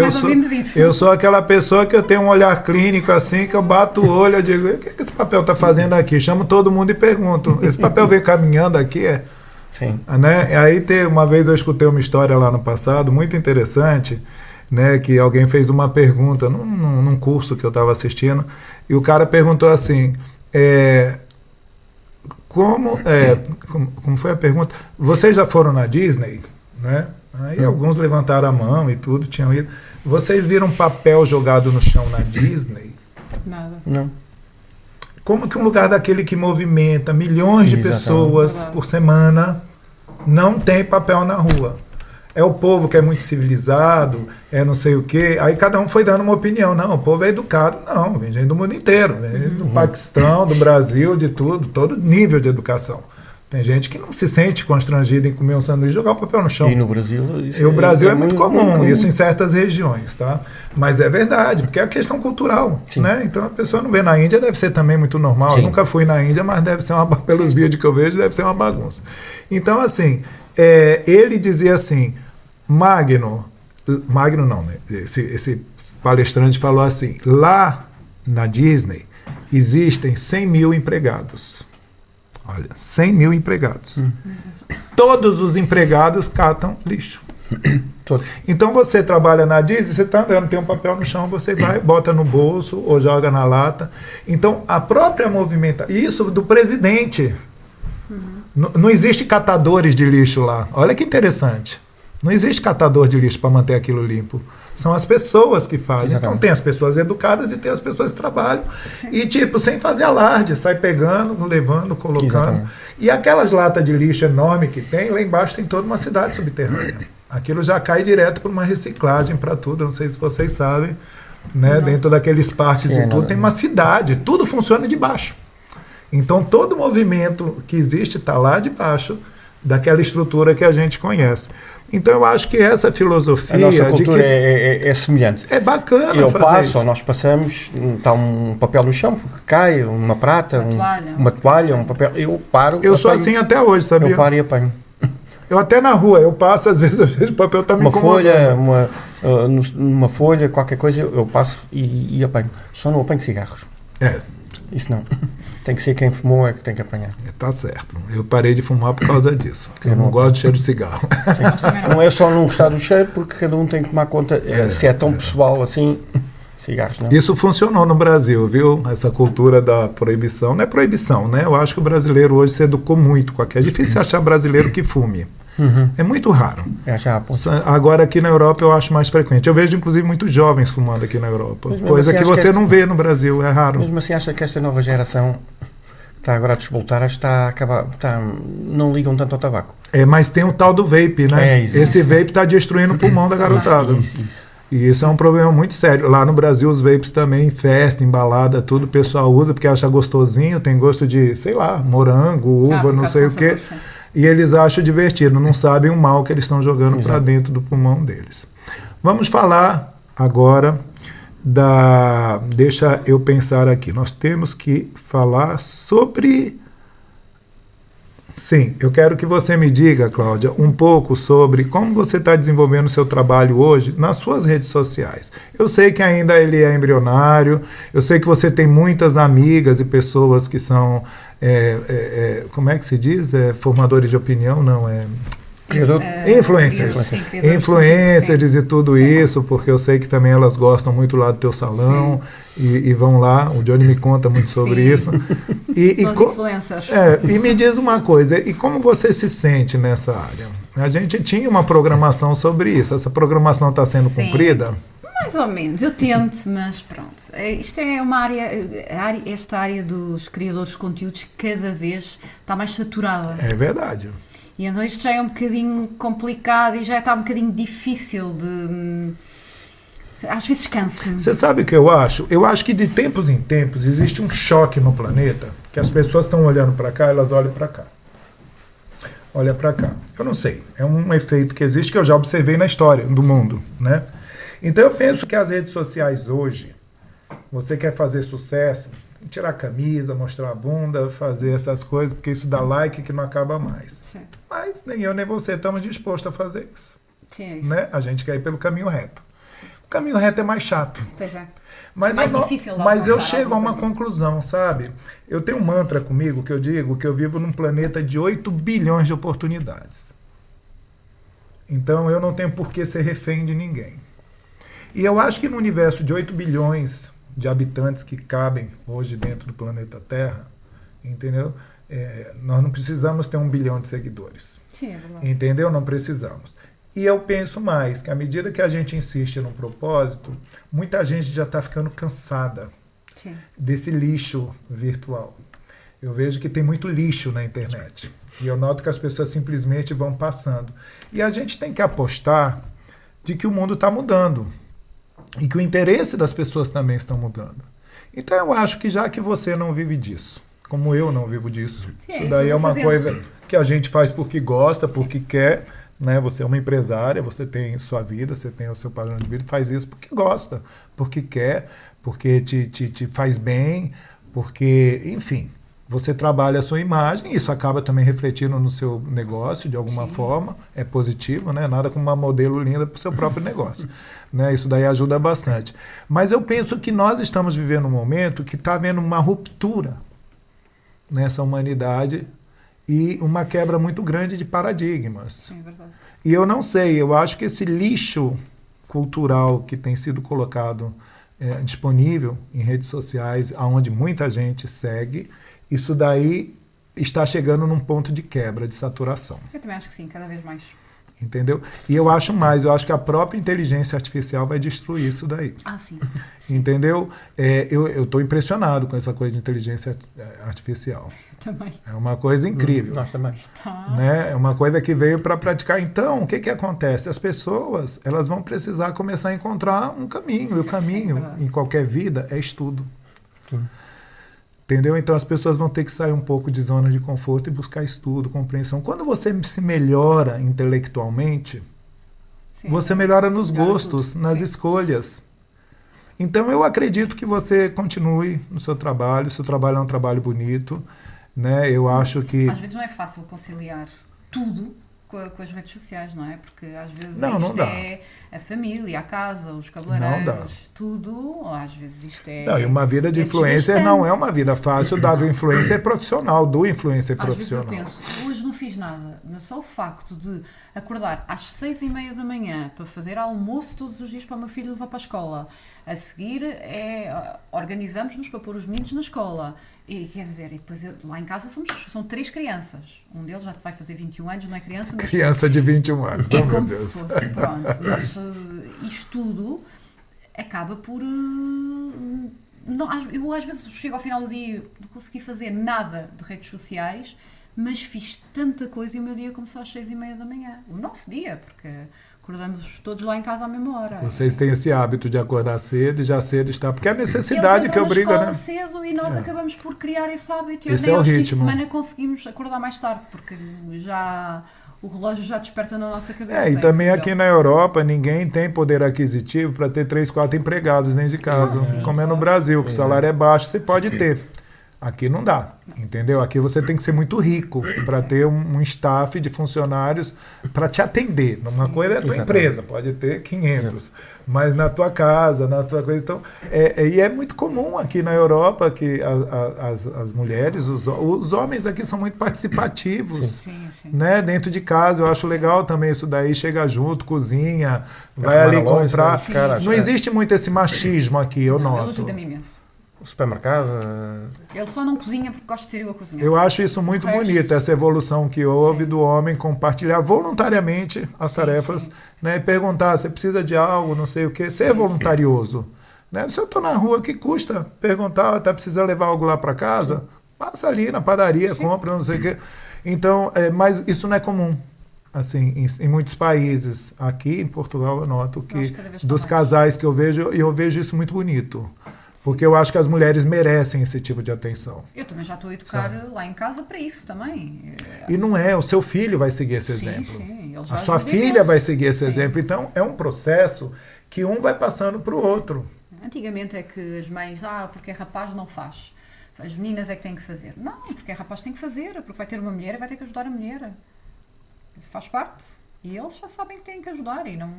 eu sou aquela pessoa que eu tenho um olhar clínico assim, que eu bato o olho, eu digo, o que esse papel está fazendo aqui? Chamo todo mundo e pergunto, esse papel veio caminhando aqui? Sim. Né? Aí uma vez eu escutei uma história lá no passado, muito interessante, né, que alguém fez uma pergunta num curso que eu estava assistindo, e o cara perguntou assim, como foi a pergunta? Vocês já foram na Disney? Né? Aí alguns levantaram a mão e tudo, tinham ido. Vocês viram papel jogado no chão na Disney? Nada. Não. Como que um lugar daquele que movimenta milhões de pessoas por semana não tem papel na rua? É o povo que é muito civilizado, é não sei o quê. Aí cada um foi dando uma opinião. Não, o povo é educado. Não, vem gente do mundo inteiro. Vem do Paquistão, do Brasil, de tudo, todo nível de educação. Tem gente que não se sente constrangida em comer um sanduíche e jogar o papel no chão. E no Brasil... O Brasil é muito comum, isso em certas regiões, tá? Mas é verdade, porque é a questão cultural, né? Então a pessoa não vê na Índia, deve ser também muito normal. Sim. Eu nunca fui na Índia, mas deve ser pelos vídeos que eu vejo, deve ser uma bagunça. Então, assim, ele dizia assim, Magno não, né? Esse palestrante falou assim, lá na Disney existem 100 mil empregados. Olha, 100 mil empregados. Todos os empregados catam lixo. Todos. Então você trabalha na Disney, você está andando, tem um papel no chão, você vai, bota no bolso ou joga na lata. Então a própria movimentação, isso do presidente. Não existe catadores de lixo lá. Olha que interessante. Não existe catador de lixo para manter aquilo limpo. São as pessoas que fazem. Exatamente. Então tem as pessoas educadas e tem as pessoas que trabalham. Sim. E sem fazer alarde, sai pegando, levando, colocando. Exatamente. E aquelas latas de lixo enormes que tem, lá embaixo tem toda uma cidade subterrânea. Aquilo já cai direto para uma reciclagem, para tudo. Não sei se vocês sabem, né? Dentro daqueles parques e tudo, tem uma cidade. Tudo funciona de baixo. Então todo movimento que existe está lá de baixo daquela estrutura que a gente conhece. Então eu acho que essa filosofia... A nossa cultura é semelhante. É bacana eu fazer passo, isso. Ou nós passamos, está um papel no chão, porque cai, uma prata, uma toalha, um papel, eu paro... Eu sou assim até hoje, sabia? Eu paro e apanho. Eu até na rua, eu passo, às vezes eu vejo o papel está me incomodando. Uma folha, qualquer coisa, eu passo e apanho. Só não apanho cigarros. Isso não. Tem que ser quem fumou é que tem que apanhar. Tá certo. Eu parei de fumar por causa disso. Porque eu não gosto de cheiro de cigarro. Não é só não gostar do cheiro, porque cada um tem que tomar conta. Se é tão pessoal assim, cigarros não. Isso funcionou no Brasil, viu? Essa cultura da proibição. Não é proibição, né? Eu acho que o brasileiro hoje se educou muito com aquilo. É difícil achar brasileiro que fume. É muito raro. Agora aqui na Europa eu acho mais frequente. Eu vejo inclusive muitos jovens fumando aqui na Europa. Coisa assim, que você não vê no Brasil, é raro. Mesmo assim, acha que esta nova geração que está agora a desvoltar, não ligam tanto ao tabaco. Mas tem o tal do vape, né? Esse vape está destruindo o pulmão da garotada. Isso. E isso é um problema muito sério. Lá no Brasil os vapes também, em festa, em balada, tudo o pessoal usa porque acha gostosinho, tem gosto de, sei lá, morango, uva, não sei o quê. E eles acham divertido, não sabem o mal que eles estão jogando para dentro do pulmão deles. Vamos falar agora deixa eu pensar aqui. Nós temos que falar sobre... Sim, eu quero que você me diga, Cláudia, um pouco sobre como você está desenvolvendo o seu trabalho hoje nas suas redes sociais. Eu sei que ainda ele é embrionário, eu sei que você tem muitas amigas e pessoas que são, como é que se diz? Formadores de opinião, não é... Influencers e tudo isso, porque eu sei que também elas gostam muito lá do teu salão e vão lá, o Johnny me conta muito sobre isso. Influencers. E me diz uma coisa, e como você se sente nessa área? A gente tinha uma programação sobre isso, essa programação está sendo cumprida? Mais Mais ou menos, eu tento, mas pronto. Isto é uma esta área dos criadores de conteúdos cada vez está mais saturada. É verdade. E então isto já é um bocadinho complicado e já está um bocadinho difícil de... Às vezes canso-me. Você sabe o que eu acho? Eu acho que de tempos em tempos existe um choque no planeta, que as pessoas estão olhando para cá, elas olham para cá. Olha para cá. Eu não sei, é um efeito que existe que eu já observei na história do mundo, né? Então eu penso que as redes sociais hoje, você quer fazer sucesso, tem que tirar a camisa, mostrar a bunda, fazer essas coisas, porque isso dá like que não acaba mais. Sim. Mas nem eu nem você estamos dispostos a fazer isso. Sim, é isso. Né? A gente quer ir pelo caminho reto. O caminho reto é mais chato. Pois é. Mas, Mais difícil de mas eu alcançar chego a uma alguma coisa. conclusão, sabe? Eu tenho um mantra comigo que eu digo que eu vivo num planeta de 8 bilhões de oportunidades. Então eu não tenho por que ser refém de ninguém. E eu acho que no universo de 8 bilhões de habitantes que cabem hoje dentro do planeta Terra, entendeu? Nós não precisamos ter 1 bilhão de seguidores. Sim, é verdade. Entendeu? Não precisamos. E eu penso mais, que à medida que a gente insiste num propósito, muita gente já está ficando cansada Sim. desse lixo virtual. Eu vejo que tem muito lixo na internet. E eu noto que as pessoas simplesmente vão passando. E a gente tem que apostar de que o mundo está mudando. E que o interesse das pessoas também estão mudando. Então eu acho que já que você não vive disso, como eu não vivo disso, Sim, isso daí é uma fazendo. coisa que a gente faz porque gosta, porque quer, né? Você é uma empresária, você tem sua vida, você tem o seu padrão de vida, faz isso porque gosta, porque quer, porque te faz bem, porque, enfim, você trabalha a sua imagem, isso acaba também refletindo no seu negócio de alguma forma, é positivo, né? Nada como uma modelo linda para o seu próprio negócio. Né? Isso daí ajuda bastante. Mas eu penso que nós estamos vivendo um momento que está havendo uma ruptura nessa humanidade e uma quebra muito grande de paradigmas. Sim, é verdade. E eu não sei, eu acho que esse lixo cultural que tem sido colocado disponível em redes sociais, onde muita gente segue, isso daí está chegando num ponto de quebra, de saturação. Eu também acho que sim, cada vez mais. Entendeu? E eu acho mais, eu acho que a própria inteligência artificial vai destruir isso daí. Ah, sim. Entendeu? Eu estou impressionado com essa coisa de inteligência artificial. Também. É uma coisa incrível. Nós também. Está. Né? É uma coisa que veio para praticar. Então, o que acontece? As pessoas elas vão precisar começar a encontrar um caminho. E o caminho, em qualquer vida, é estudo. Sim. Entendeu? Então as pessoas vão ter que sair um pouco de zona de conforto e buscar estudo, compreensão. Quando você se melhora intelectualmente, Sim. você melhora nos Melhora gostos, tudo, nas sim. escolhas. Então eu acredito que você continue no seu trabalho. Seu trabalho é um trabalho bonito, né? Eu acho que Às vezes não é fácil conciliar tudo com as redes sociais, não é? Porque às vezes Não isto dá. é a família, a casa, os Não dá. cabeleireiros, tudo, ou às vezes isto é... não, e uma vida de é influencer desgastante. não é uma vida fácil da do influencer profissional, do influencer Às vezes eu profissional. penso, hoje não fiz nada, mas só o facto de acordar às 6h30 da manhã para fazer almoço todos os dias para o meu filho levar para a escola, a seguir organizamos-nos para pôr os meninos na escola, e quer dizer, e depois lá em casa são 3 crianças, um deles já vai fazer 21 anos, não é criança, mas Criança de 21 anos, é oh meu como Deus. se fosse, pronto, mas isto tudo acaba por... eu às vezes chego ao final do dia e não consegui fazer nada de redes sociais, mas fiz tanta coisa e o meu dia começou às 6h30 da manhã. O nosso dia, porque acordamos todos lá em casa à mesma hora. Vocês têm esse hábito de acordar cedo e já cedo estar... Porque é a necessidade Eles que entram obriga, na né? escola cedo e nós acabamos por criar esse hábito. E Esse nem é o aos fins de ritmo. semana conseguimos acordar mais tarde, porque já o relógio já desperta na nossa cabeça. E também incrível. aqui na Europa ninguém tem poder aquisitivo para ter 3, 4 empregados dentro de casa, sim, como é no claro. Brasil, que o salário é baixo, você pode ter. Aqui não dá, entendeu? Aqui você tem que ser muito rico para ter um staff de funcionários para te atender. Uma coisa é a tua Exatamente. empresa, pode ter 500, mas na tua casa, na tua coisa... Então, e é muito comum aqui na Europa que as mulheres, os homens aqui são muito participativos. Sim, sim. Né? Dentro de casa, eu acho legal também isso daí, chega junto, cozinha, vai lavar ali a louça, comprar. esse cara, Não existe muito esse machismo aqui, eu Não, ele noto. ajuda-me imenso. o supermercado. Ele só não cozinha porque gosta de ter eu a cozinhar. Eu acho isso muito O resto- bonito, essa evolução que houve Sim. do homem compartilhar voluntariamente as tarefas, sim. né? E perguntar, você precisa de algo, não sei o quê, ser voluntarioso. Né? Se eu estou na rua, que custa perguntar, tá precisando levar algo lá para casa? Passa ali na padaria, compra, não sei o quê. Então, mas isso não é comum. Assim, em muitos países, aqui em Portugal, eu noto acho que que cada vez está dos mais. casais que eu vejo isso muito bonito. Porque eu acho que as mulheres merecem esse tipo de atenção. Eu também já estou a educar lá em casa para isso também. E não é, o seu filho vai seguir esse Sim, exemplo. sim, ele já A sua ajuda filha imenso. vai seguir esse Sim. exemplo. Então, é um processo que um vai passando para o outro. Antigamente é que as mães, porque é rapaz não faz. As meninas é que têm que fazer. Não, porque é rapaz tem que fazer, porque vai ter uma mulher e vai ter que ajudar a mulher. Isso faz parte. E eles já sabem que têm que ajudar e não...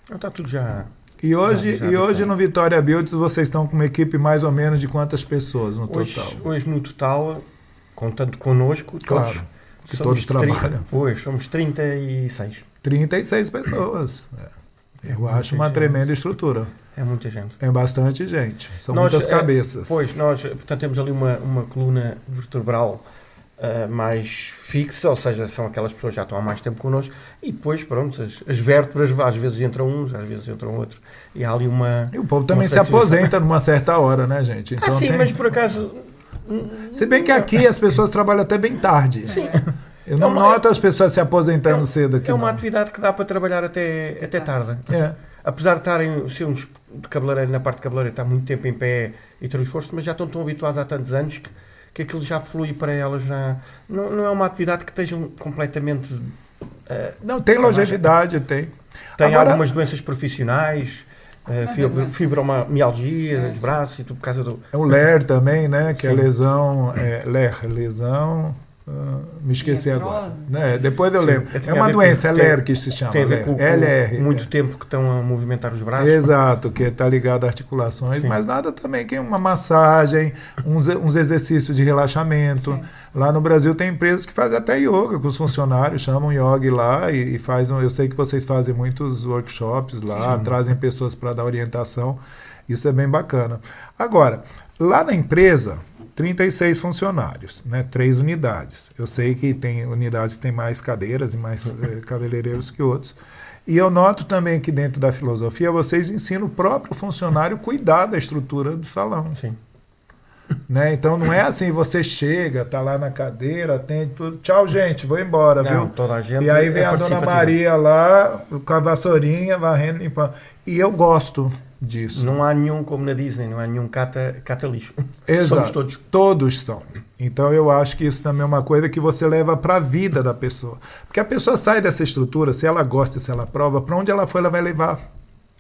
Não está tudo já. E hoje, Já e hoje tem. no Vitória Beauty, vocês estão com uma equipe mais ou menos de quantas pessoas no total? Hoje no total, contando connosco, Claro, todos. que somos todos trabalham. Hoje somos 36. 36 pessoas. Eu acho uma gente. tremenda estrutura. É muita gente. É bastante gente. São Nós, muitas cabeças. Pois, nós, portanto, temos ali uma coluna vertebral mais fixa, ou seja, são aquelas pessoas que já estão há mais tempo connosco, e depois, pronto, as vértebras, às vezes entram uns, às vezes entram outros, e há ali uma... E o povo também uma se flexibilização. aposenta numa certa hora, né, gente? Então sim, tem- mas por acaso... Se bem que aqui as pessoas trabalham até bem tarde. Sim. Eu não noto as pessoas se aposentando cedo aqui. É uma não. atividade que dá para trabalhar até tarde. É. Apesar de estarem ser uns de cabeleireiro, na parte de cabeleireiro, está muito tempo em pé e ter o esforço, mas já estão tão habituados há tantos anos que aquilo já flui para elas. Já não é uma atividade que estejam completamente... Não, tem longevidade, tem. Tem Agora- algumas doenças profissionais, fibromialgia, dos braços e tudo por causa do... É o LER também, né? Que é Sim. lesão. Lesão. Me esqueci Artrose. agora. Né? Depois eu Sim, lembro. tem É a uma ver com- doença, é tem- LER que se chama. Tem a ver com LR. muito tempo que estão a movimentar os braços. Exato, que está ligado a articulações, Sim. mas nada também que é uma massagem, uns exercícios de relaxamento. Sim. Lá no Brasil tem empresas que fazem até yoga com os funcionários, chamam yoga lá e fazem. Eu sei que vocês fazem muitos workshops lá, trazem pessoas para dar orientação. Isso é bem bacana. Agora, lá na empresa, 36 funcionários, né? 3 unidades. Eu sei que tem unidades que têm mais cadeiras e mais cabeleireiros que outros. E eu noto também que dentro da filosofia vocês ensinam o próprio funcionário a cuidar da estrutura do salão. Sim. Né? Então não é assim, você chega, tá lá na cadeira, atende tudo, tchau gente, vou embora, Não, viu? toda a gente E aí vem é a dona participativa. Maria lá, com a vassourinha, varrendo, limpando. E eu gosto disso. Não há nenhum, como na Disney, não há nenhum cata lixo. Exato. Somos todos. Todos são. Então eu acho que isso também é uma coisa que você leva para a vida da pessoa. Porque a pessoa sai dessa estrutura, se ela gosta, se ela prova, para onde ela for, ela vai levar.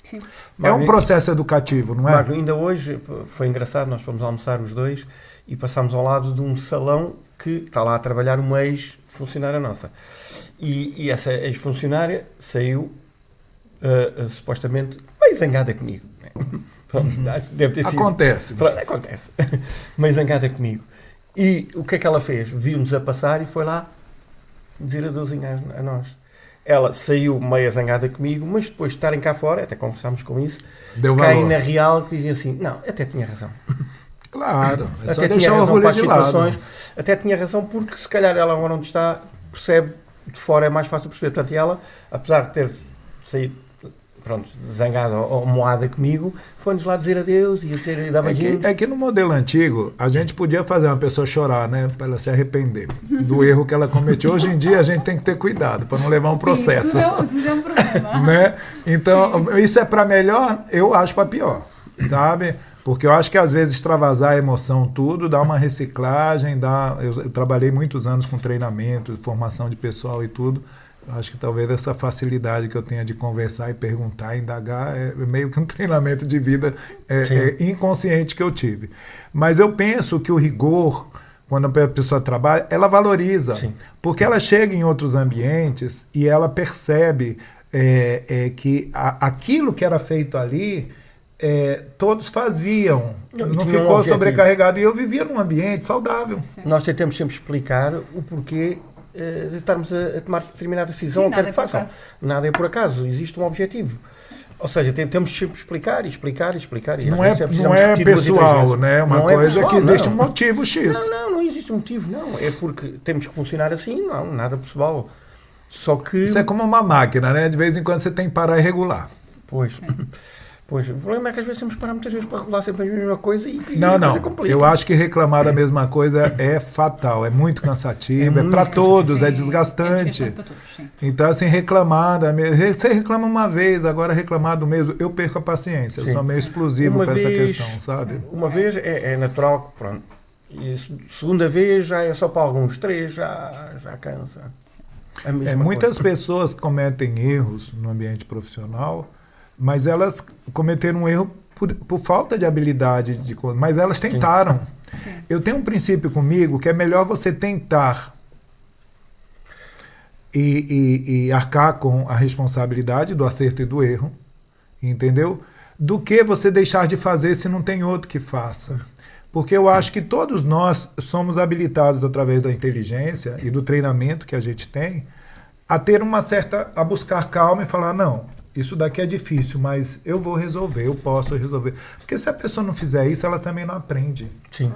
Sim. É um Magno, processo educativo, não é? Magno, ainda hoje foi engraçado, nós fomos almoçar os dois e passámos ao lado de um salão que está lá a trabalhar uma ex-funcionária nossa. E essa ex-funcionária saiu supostamente meio zangada comigo. Pronto, acho que deve ter sido. Acontece. Pronto, acontece. Meio zangada comigo. E o que é que ela fez? Viu-nos a passar e foi lá dizer adeusinho a nós. Ela saiu meio zangada comigo, mas depois de estarem cá fora, até conversámos com isso, Deu caem valor. na real que diziam assim, não, até tinha razão. Claro. É só Até tinha deixar o razão orgulho para as de lado. situações, até tinha razão porque se calhar ela agora onde está percebe, de fora é mais fácil perceber. Portanto, e ela, apesar de ter saído, pronto, zangada ou moada comigo, foi-nos lá dizer adeus e dar beijinhos. É que no modelo antigo, a gente podia fazer uma pessoa chorar, né? Para ela se arrepender do erro que ela cometeu. Hoje em dia, a gente tem que ter cuidado para não levar um processo. Sim, tudo é um problema. Né? Então, isso é para melhor, eu acho para pior, sabe? Porque eu acho que às vezes extravasar a emoção tudo, dá uma reciclagem, eu trabalhei muitos anos com treinamento, formação de pessoal e tudo. Eu acho que talvez essa facilidade que eu tenha de conversar e perguntar, indagar, é meio que um treinamento de vida inconsciente que eu tive. Mas eu penso que o rigor, quando a pessoa trabalha, ela valoriza. Sim. Porque ela chega em outros ambientes e ela percebe que aquilo que era feito ali, todos faziam. Não, Não tinha um ficou objetivo. sobrecarregado. E eu vivia num ambiente saudável. Nós tentamos sempre explicar o porquê de estarmos a tomar determinada decisão, Sim, ou quer nada que é por façam. acaso. Nada é por acaso, existe um objetivo. Ou seja, temos sempre explicar. E às Não vezes é precisamos discutir duas e três pessoal, vezes. né? Uma Não é coisa é que pessoal, existe não. um motivo X. Não existe motivo, não. É porque temos que funcionar assim, não, nada pessoal. Só que... Isso é como uma máquina, né? De vez em quando você tem que parar e regular. Pois, o problema é que às vezes temos que parar muitas vezes para regular sempre a mesma coisa e Não, a coisa complica. eu acho que reclamar da mesma coisa é fatal, é muito cansativo, é para todos, é desgastante. Para todos, sim. Então, assim, você reclama uma vez, agora reclamar do mesmo, eu perco a paciência, eu Sim. sou meio explosivo Uma com essa vez- questão, sabe? Uma vez é natural, pronto. E segunda vez já é só para alguns, 3 já cansa. A mesma Muitas coisa. pessoas cometem erros no ambiente profissional, mas elas cometeram um erro por falta de habilidade, mas elas tentaram. Eu tenho um princípio comigo que é melhor você tentar e arcar com a responsabilidade do acerto e do erro, entendeu? Do que você deixar de fazer se não tem outro que faça. Porque eu acho que todos nós somos habilitados através da inteligência e do treinamento que a gente tem a buscar calma e falar, não, isso daqui é difícil, mas eu vou resolver, eu posso resolver. Porque se a pessoa não fizer isso, ela também não aprende. Sim.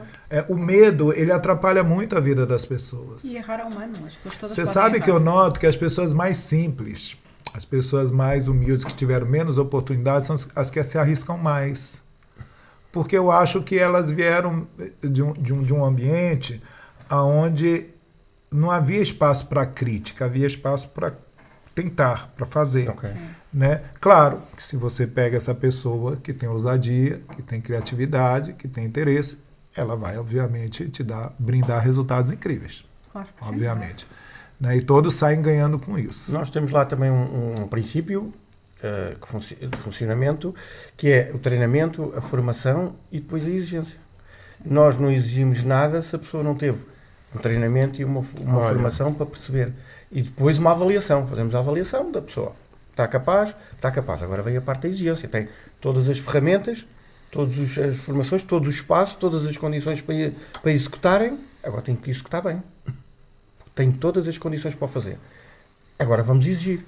O medo, ele atrapalha muito a vida das pessoas. E errar é humano, as pessoas todas Você podem sabe errar. que eu noto que as pessoas mais simples, as pessoas mais humildes, que tiveram menos oportunidades, são as que se arriscam mais. Porque eu acho que elas vieram de um ambiente onde não havia espaço para crítica, havia espaço para tentar, para fazer. Ok. Né? Claro que se você pega essa pessoa que tem ousadia, que tem criatividade, que tem interesse, ela vai, obviamente, brindar resultados incríveis. Claro, sim, Obviamente. Né? E todos saem ganhando com isso. Nós temos lá também um princípio de funcionamento, que é o treinamento, a formação e depois a exigência. Nós não exigimos nada se a pessoa não teve um treinamento e uma formação para perceber. E depois uma avaliação. Fazemos a avaliação da pessoa. Está capaz? Está capaz. Agora vem a parte da exigência. Tem todas as ferramentas, todas as formações, todo o espaço, todas as condições para executarem. Agora tem que executar bem. Tem todas as condições para o fazer. Agora vamos exigir.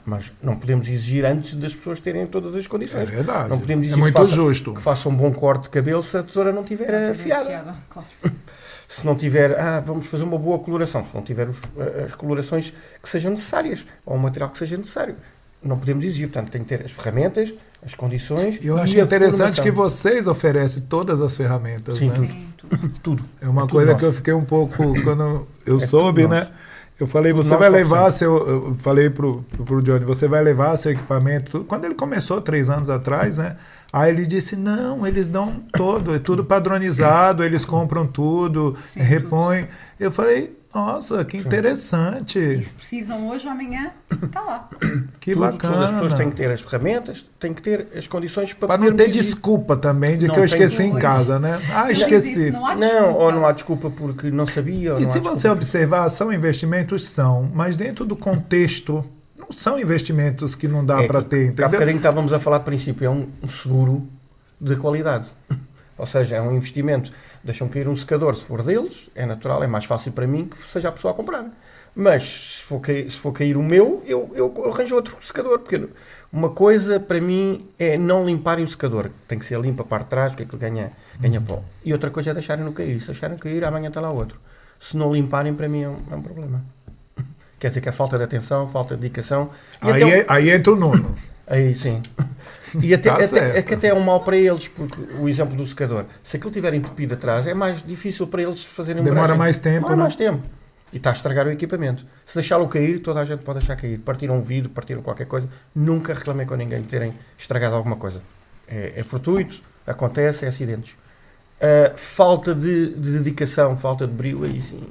Mas não podemos exigir antes das pessoas terem todas as condições. É verdade. Não podemos É exigir muito justo. que faça um bom corte de cabelo se a tesoura não estiver afiada. Claro. Se não tiver, vamos fazer uma boa coloração. Se não tiver as colorações que sejam necessárias, ou o material que seja necessário. Não podemos exigir. Portanto, tem que ter as ferramentas, as condições Eu e acho a interessante formação. que vocês oferecem todas as ferramentas. Sim, né? Sim, tudo. Tudo. É uma tudo coisa nosso. que eu fiquei um pouco, quando eu É soube, tudo né? nosso. Eu falei, Tudo você nós vai que levar oferecemos. eu falei pro Johnny, você vai levar seu equipamento, tudo. Quando ele começou 3 anos atrás, né? Aí ele disse, não, eles dão todo, é tudo padronizado, eles compram tudo, Sim, repõem. Eu falei, nossa, que interessante, E se precisam hoje, amanhã, está lá. que Tudo, bacana. Todas as pessoas têm que ter as ferramentas, têm que ter as condições para Para não podermos ter exigir. desculpa também de Não que eu tem esqueci em hoje. casa, né? Ah, esqueci. Não há Não, desculpa. ou não há desculpa porque não sabia. Ou E não se há você desculpa observar, são investimentos? São, mas dentro do contexto, não são investimentos que não dá para ter, Há entendeu? bocadinho estávamos a falar de princípio, é um seguro de qualidade. Ou seja, é um investimento. Deixam cair um secador, se for deles, é natural, é mais fácil para mim que seja a pessoa a comprar. Mas se for cair o meu, eu arranjo outro secador, porque uma coisa para mim é não limparem o secador, tem que ser limpa a parte de trás, porque aquilo ganha pó. E outra coisa é deixarem-no cair. Se deixarem cair, amanhã está lá outro. Se não limparem, para mim é um problema. Quer dizer que é falta de atenção, falta de dedicação. E Aí entra o Nuno. Aí sim. E até, Tá certo. é que até é um mal para eles, porque o exemplo do secador, se aquilo estiver entupido atrás, é mais difícil para eles fazerem Demora embreagem. mais tempo, Demora né? mais tempo. E está a estragar o equipamento. Se deixá-lo cair, toda a gente pode deixar cair. Partiram um vidro, partiram qualquer coisa. Nunca reclamei com ninguém de terem estragado alguma coisa. É fortuito, acontece, é acidentes. Falta de dedicação, falta de brio, aí sim.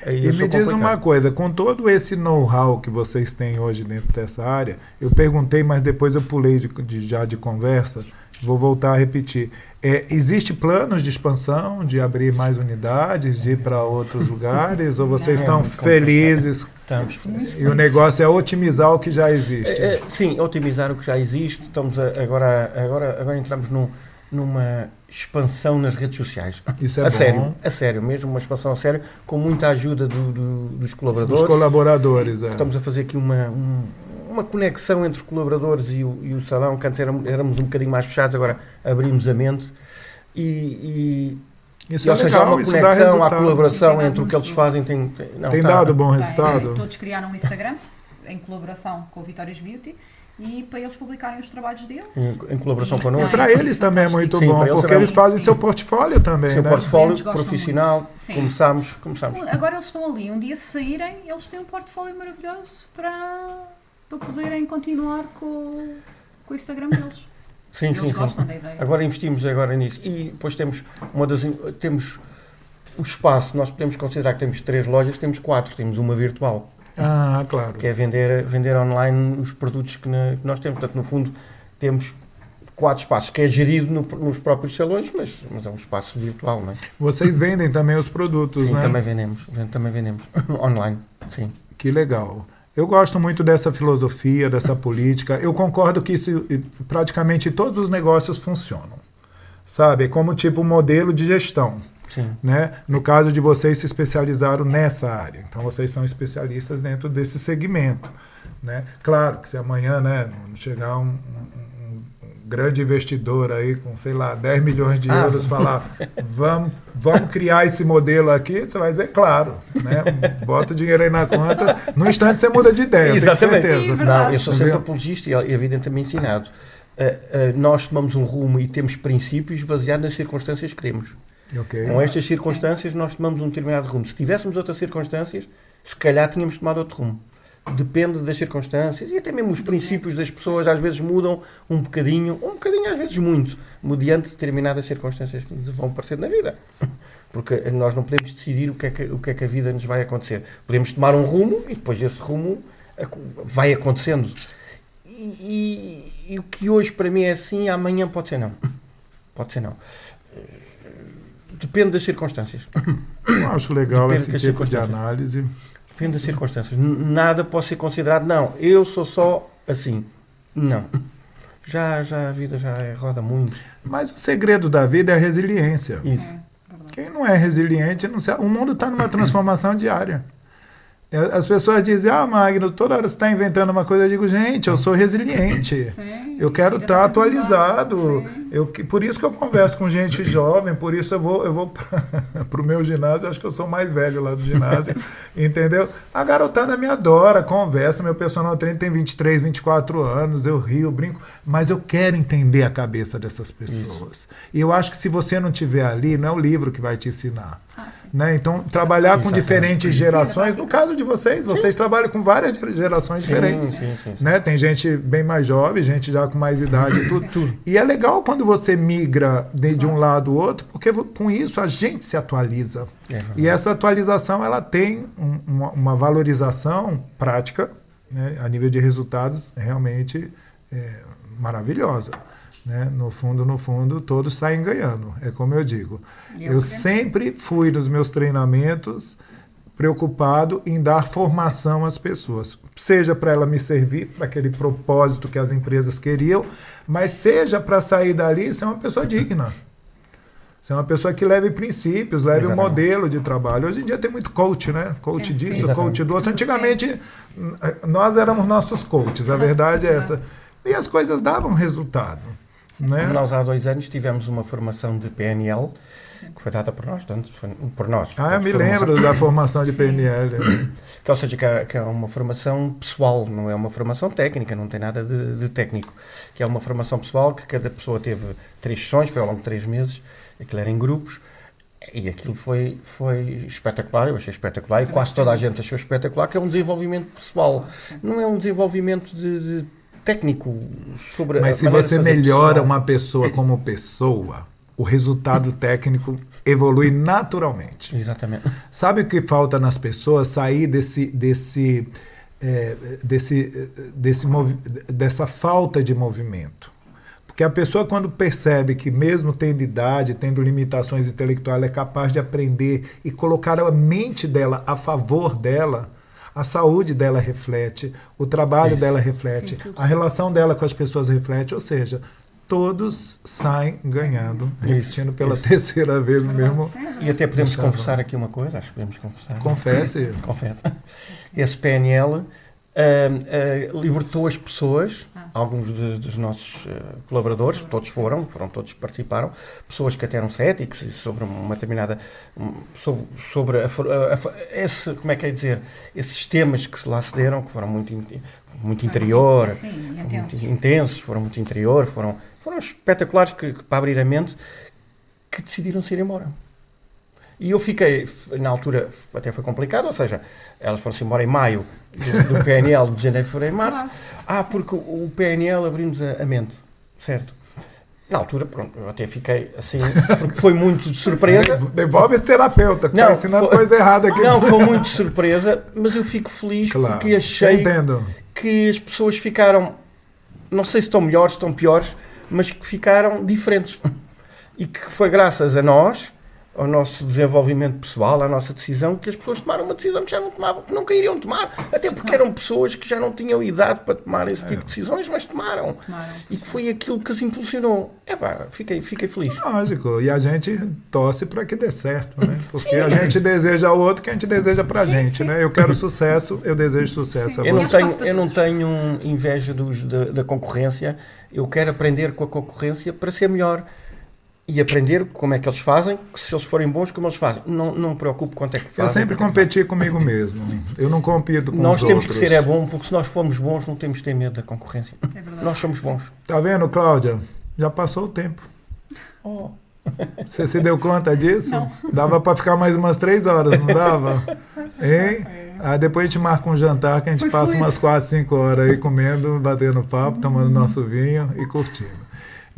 Aí E eu sou me diz complicado. uma coisa, com todo esse know-how que vocês têm hoje dentro dessa área, eu perguntei, mas depois eu pulei já de conversa, vou voltar a repetir. Existe planos de expansão, de abrir mais unidades, de ir para outros lugares, ou vocês estão muito felizes Estamos felizes. e o negócio é otimizar o que já existe? Sim, otimizar o que já existe. Estamos agora entramos numa expansão nas redes sociais. Isso é a bom. sério, mesmo uma expansão a sério, com muita ajuda dos colaboradores. Dos colaboradores, Estamos a fazer aqui uma uma conexão entre os colaboradores e o salão, que antes éramos um bocadinho mais fechados, agora abrimos a mente Isso ou seja, há uma isso dá conexão, há resultado. colaboração Tem entre o que eles dado fazem. Tem tá. dado bom Tem, resultado? todos criaram um Instagram em colaboração com o Vitórias Beauty e para eles publicarem os trabalhos deles. Em colaboração E connosco. Para sim, eles também é muito sim, bom, para eles porque também. eles fazem Sim. seu portfólio também, Seu né? portfólio Eles gostam profissional, muito. Sim. começamos. Agora eles estão ali, um dia se saírem, eles têm um portfólio maravilhoso para poderem continuar com o Instagram deles. Sim, Eles sim, sim. gostam da ideia. Agora investimos agora nisso. E depois temos temos o espaço, nós podemos considerar que temos 3 lojas, temos 4, temos uma virtual, Ah, claro. que é vender online os produtos que nós temos. Portanto, no fundo, temos 4 espaços, que é gerido nos próprios salões, mas é um espaço virtual, não é? Vocês vendem também os produtos, Sim, né? também vendemos online, sim. Que legal. Eu gosto muito dessa filosofia, dessa política. Eu concordo que isso, praticamente todos os negócios funcionam. Sabe? É como tipo um modelo de gestão. Sim. Né? No caso de vocês se especializaram nessa área. Então vocês são especialistas dentro desse segmento. Né? Claro que se amanhã, né, chegar um grande investidor aí com, sei lá, 10 milhões de euros falar, vamos criar esse modelo aqui, você vai dizer, claro, né? Bota o dinheiro aí na conta, no instante você muda de ideia, Exatamente. tenho certeza. Não, eu sou sempre Entendeu? apologista e a vida tem-me ensinado. Nós tomamos um rumo e temos princípios baseados nas circunstâncias que temos. Okay. Com estas circunstâncias nós tomamos um determinado rumo. Se tivéssemos outras circunstâncias, se calhar tínhamos tomado outro rumo. Depende das circunstâncias e até mesmo os princípios das pessoas às vezes mudam um bocadinho às vezes muito, mediante determinadas circunstâncias que nos vão aparecer na vida. Porque nós não podemos decidir o que é que a vida nos vai acontecer. Podemos tomar um rumo e depois esse rumo vai acontecendo. E o que hoje para mim é assim, amanhã pode ser não. Pode ser não. Depende das circunstâncias. Eu acho legal Depende esse das tipo de circunstâncias. análise. Depende das circunstâncias. Nada pode ser considerado, não, eu sou só assim. Não. A vida já roda muito. Mas o segredo da vida é a resiliência. Isso. Verdade. Quem não é resiliente, não sabe. O mundo está numa transformação diária. As pessoas dizem, Magno, toda hora você está inventando uma coisa. Eu digo, gente, eu sou resiliente. Sim, Eu quero ainda estar tá atualizado. sim. Por isso que eu converso com gente jovem, por isso eu vou para o meu ginásio, acho que eu sou mais velho lá do ginásio, entendeu? A garotada me adora, conversa, meu personal trainer tem 23, 24 anos, eu rio, brinco, mas eu quero entender a cabeça dessas pessoas. Isso. E eu acho que se você não estiver ali, não é o livro que vai te ensinar. Né? Então, trabalhar com diferentes gerações, no caso de vocês trabalham com várias gerações diferentes. Sim. Né? Tem gente bem mais jovem, gente já com mais idade e tudo. E é legal quando você migra de um lado ao outro, porque com isso a gente se atualiza. E essa atualização ela tem uma valorização prática, né? A nível de resultados realmente maravilhosa. Né? No fundo, todos saem ganhando. É como eu digo. Eu sempre fui nos meus treinamentos preocupado em dar formação às pessoas. Seja para ela me servir para aquele propósito que as empresas queriam, mas seja para sair dali e ser uma pessoa digna. Ser uma pessoa que leve princípios, leve um modelo de trabalho. Hoje em dia tem muito coach, né? Coach disso, coach do outro. Antigamente, nós éramos nossos coaches. A verdade é essa. E as coisas davam resultado. Né? Nós há 2 anos tivemos uma formação de PNL que foi dada por nós, portanto, por nós. Eu me lembro da formação de PNL. Ou seja, que é uma formação pessoal, não é uma formação técnica, não tem nada de técnico. Que é uma formação pessoal que cada pessoa teve 3 sessões, foi ao longo de 3 meses, aquilo era em grupos, e aquilo foi espetacular, eu achei espetacular, e quase toda a gente achou espetacular, que é um desenvolvimento pessoal, não é um desenvolvimento de técnico sobre. Mas se você melhora uma pessoa como pessoa, o resultado técnico evolui naturalmente. Exatamente. Sabe o que falta nas pessoas? Sair dessa falta de movimento. Porque a pessoa, quando percebe que mesmo tendo idade, tendo limitações intelectuais, ela é capaz de aprender e colocar a mente dela a favor dela, a saúde dela reflete, o trabalho dela reflete, a relação dela com as pessoas reflete, ou seja, todos saem ganhando, repetindo pela terceira vez o mesmo. E até podemos confessar aqui uma coisa, acho que podemos confessar. Confesse. Confessa. Esse PNL libertou as pessoas, alguns dos nossos colaboradores, todos todos participaram, pessoas que até eram céticos sobre uma determinada, sobre como é que é dizer, esses temas que se lá cederam, que foram muito interior, muito intensos, foram muito interior, foram espetaculares que para abrir a mente, que decidiram se ir embora. E eu fiquei, na altura, até foi complicado, ou seja, elas foram-se embora em maio do PNL, de janeiro, fevereiro e março. Porque o PNL abriu-nos a mente, certo? Na altura, pronto, eu até fiquei assim, porque foi muito de surpresa. Devolve esse terapeuta, que está ensinando coisa errada aqui. Não, foi muito de surpresa, mas eu fico feliz porque achei que as pessoas ficaram, não sei se estão melhores, estão piores, mas que ficaram diferentes. E que foi graças a nós, ao nosso desenvolvimento pessoal, à nossa decisão, que as pessoas tomaram uma decisão que já não tomavam, que nunca iriam tomar, até porque eram pessoas que já não tinham idade para tomar esse tipo de decisões, mas tomaram. E que foi aquilo que as impulsionou. Fiquei feliz. Lógico, e a gente torce para que dê certo, né? Porque a gente deseja ao outro que a gente deseja para a gente, né? Eu quero sucesso, eu desejo sucesso a você. Eu não tenho inveja da concorrência, eu quero aprender com a concorrência para ser melhor. E aprender como é que eles fazem, se eles forem bons, como eles fazem. Não me preocupo quanto é que fazem. Eu sempre competi comigo mesmo. Eu não compito com os outros. Nós temos que ser bom, porque se nós formos bons, não temos que ter medo da concorrência. Nós somos bons. Tá vendo, Cláudia? Já passou o tempo. Você se deu conta disso? Não. Dava para ficar mais umas 3 horas, não dava? Hein? Aí depois a gente marca um jantar que a gente passa umas 4, 5 horas aí comendo, batendo papo, tomando nosso vinho e curtindo.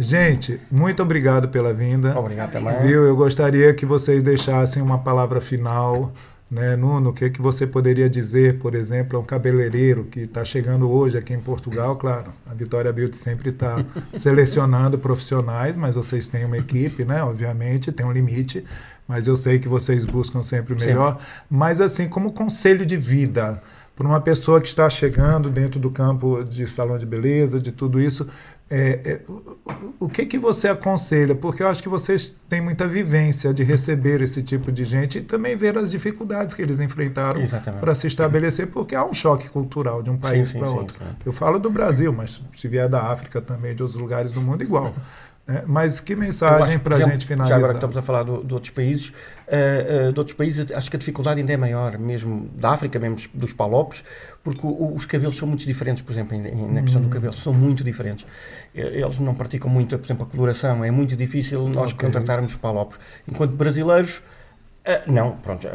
Gente, muito obrigado pela vinda. Obrigado também. Viu? Eu gostaria que vocês deixassem uma palavra final, né? Nuno, o que você poderia dizer, por exemplo, a um cabeleireiro que está chegando hoje aqui em Portugal? Claro, a Vitória Beauty sempre está selecionando profissionais, mas vocês têm uma equipe, né? Obviamente, tem um limite, mas eu sei que vocês buscam sempre o melhor. Sempre. Mas assim, como conselho de vida, para uma pessoa que está chegando dentro do campo de salão de beleza, de tudo isso, o que você aconselha? Porque eu acho que vocês têm muita vivência de receber esse tipo de gente e também ver as dificuldades que eles enfrentaram para se estabelecer, porque há um choque cultural de um país para outro. Sim. Eu falo do Brasil, mas se vier da África também, de outros lugares do mundo, igual. Mas que mensagem para a gente finalizar? Já agora que estamos a falar de outros países, acho que a dificuldade ainda é maior, mesmo da África, mesmo dos Palopes, porque os cabelos são muito diferentes, por exemplo, na questão do cabelo, são muito diferentes. Eles não praticam muito, por exemplo, a coloração, é muito difícil nós contratarmos os Palopes. Enquanto brasileiros, não, pronto,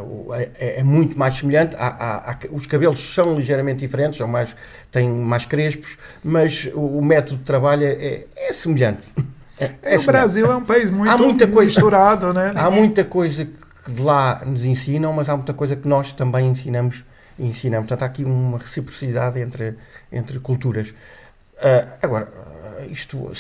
é muito mais semelhante, os cabelos são ligeiramente diferentes, têm mais crespos, mas o método de trabalho é semelhante. O Brasil é um país muito misturado, né? Há muita coisa que de lá nos ensinam, mas há muita coisa que nós também ensinamos. Portanto, há aqui uma reciprocidade entre culturas. Agora, isto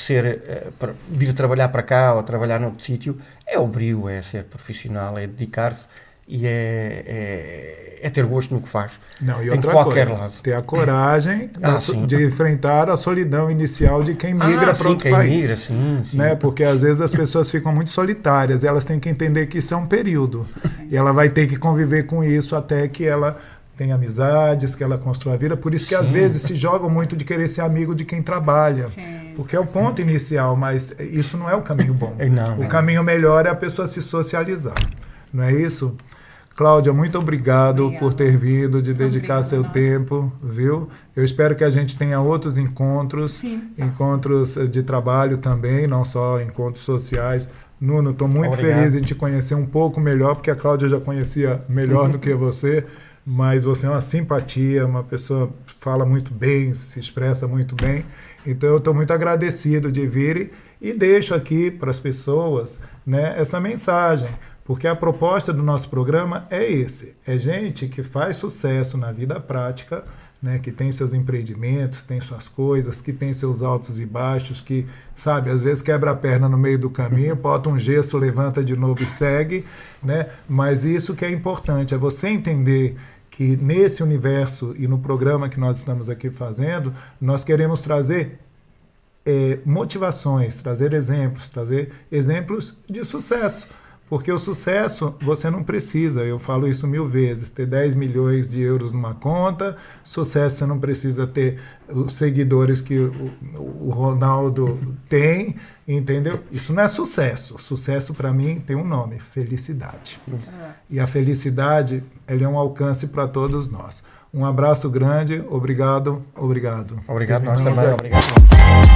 vir trabalhar para cá ou trabalhar noutro sítio é o brio, é ser profissional, é dedicar-se e é ter gosto no que faz. Não, e outra em qualquer coisa, lado. Ter a coragem de enfrentar a solidão inicial de quem migra para outro país. Sim. Né? Porque às vezes as pessoas ficam muito solitárias, elas têm que entender que isso é um período. E ela vai ter que conviver com isso até que ela tenha amizades, que ela construa a vida. Por isso que às vezes se jogam muito de querer ser amigo de quem trabalha. Sim. Porque é o ponto inicial, mas isso não é o caminho bom. O caminho melhor é a pessoa se socializar. Não é isso? Cláudia, muito obrigado por ter vindo, de dedicar seu tempo, viu? Eu espero que a gente tenha outros encontros, encontros de trabalho também, não só encontros sociais. Nuno, estou muito feliz em te conhecer um pouco melhor, porque a Cláudia já conhecia melhor do que você, mas você é uma simpatia, uma pessoa que fala muito bem, se expressa muito bem. Então eu estou muito agradecido de vir e deixo aqui para as pessoas, né, essa mensagem. Porque a proposta do nosso programa é gente que faz sucesso na vida prática, né, que tem seus empreendimentos, tem suas coisas, que tem seus altos e baixos, que, sabe, às vezes quebra a perna no meio do caminho, bota um gesso, levanta de novo e segue, né? Mas isso que é importante, é você entender que nesse universo e no programa que nós estamos aqui fazendo, nós queremos trazer motivações, trazer exemplos de sucesso. Porque o sucesso, você não precisa, eu falo isso 1000 vezes, ter 10 milhões de euros numa conta. Sucesso, você não precisa ter os seguidores que o Ronaldo tem, entendeu? Isso não é sucesso. Sucesso, para mim, tem um nome: felicidade. E a felicidade, ela é um alcance para todos nós. Um abraço grande, obrigado, obrigado. Obrigado, nós também. Obrigado.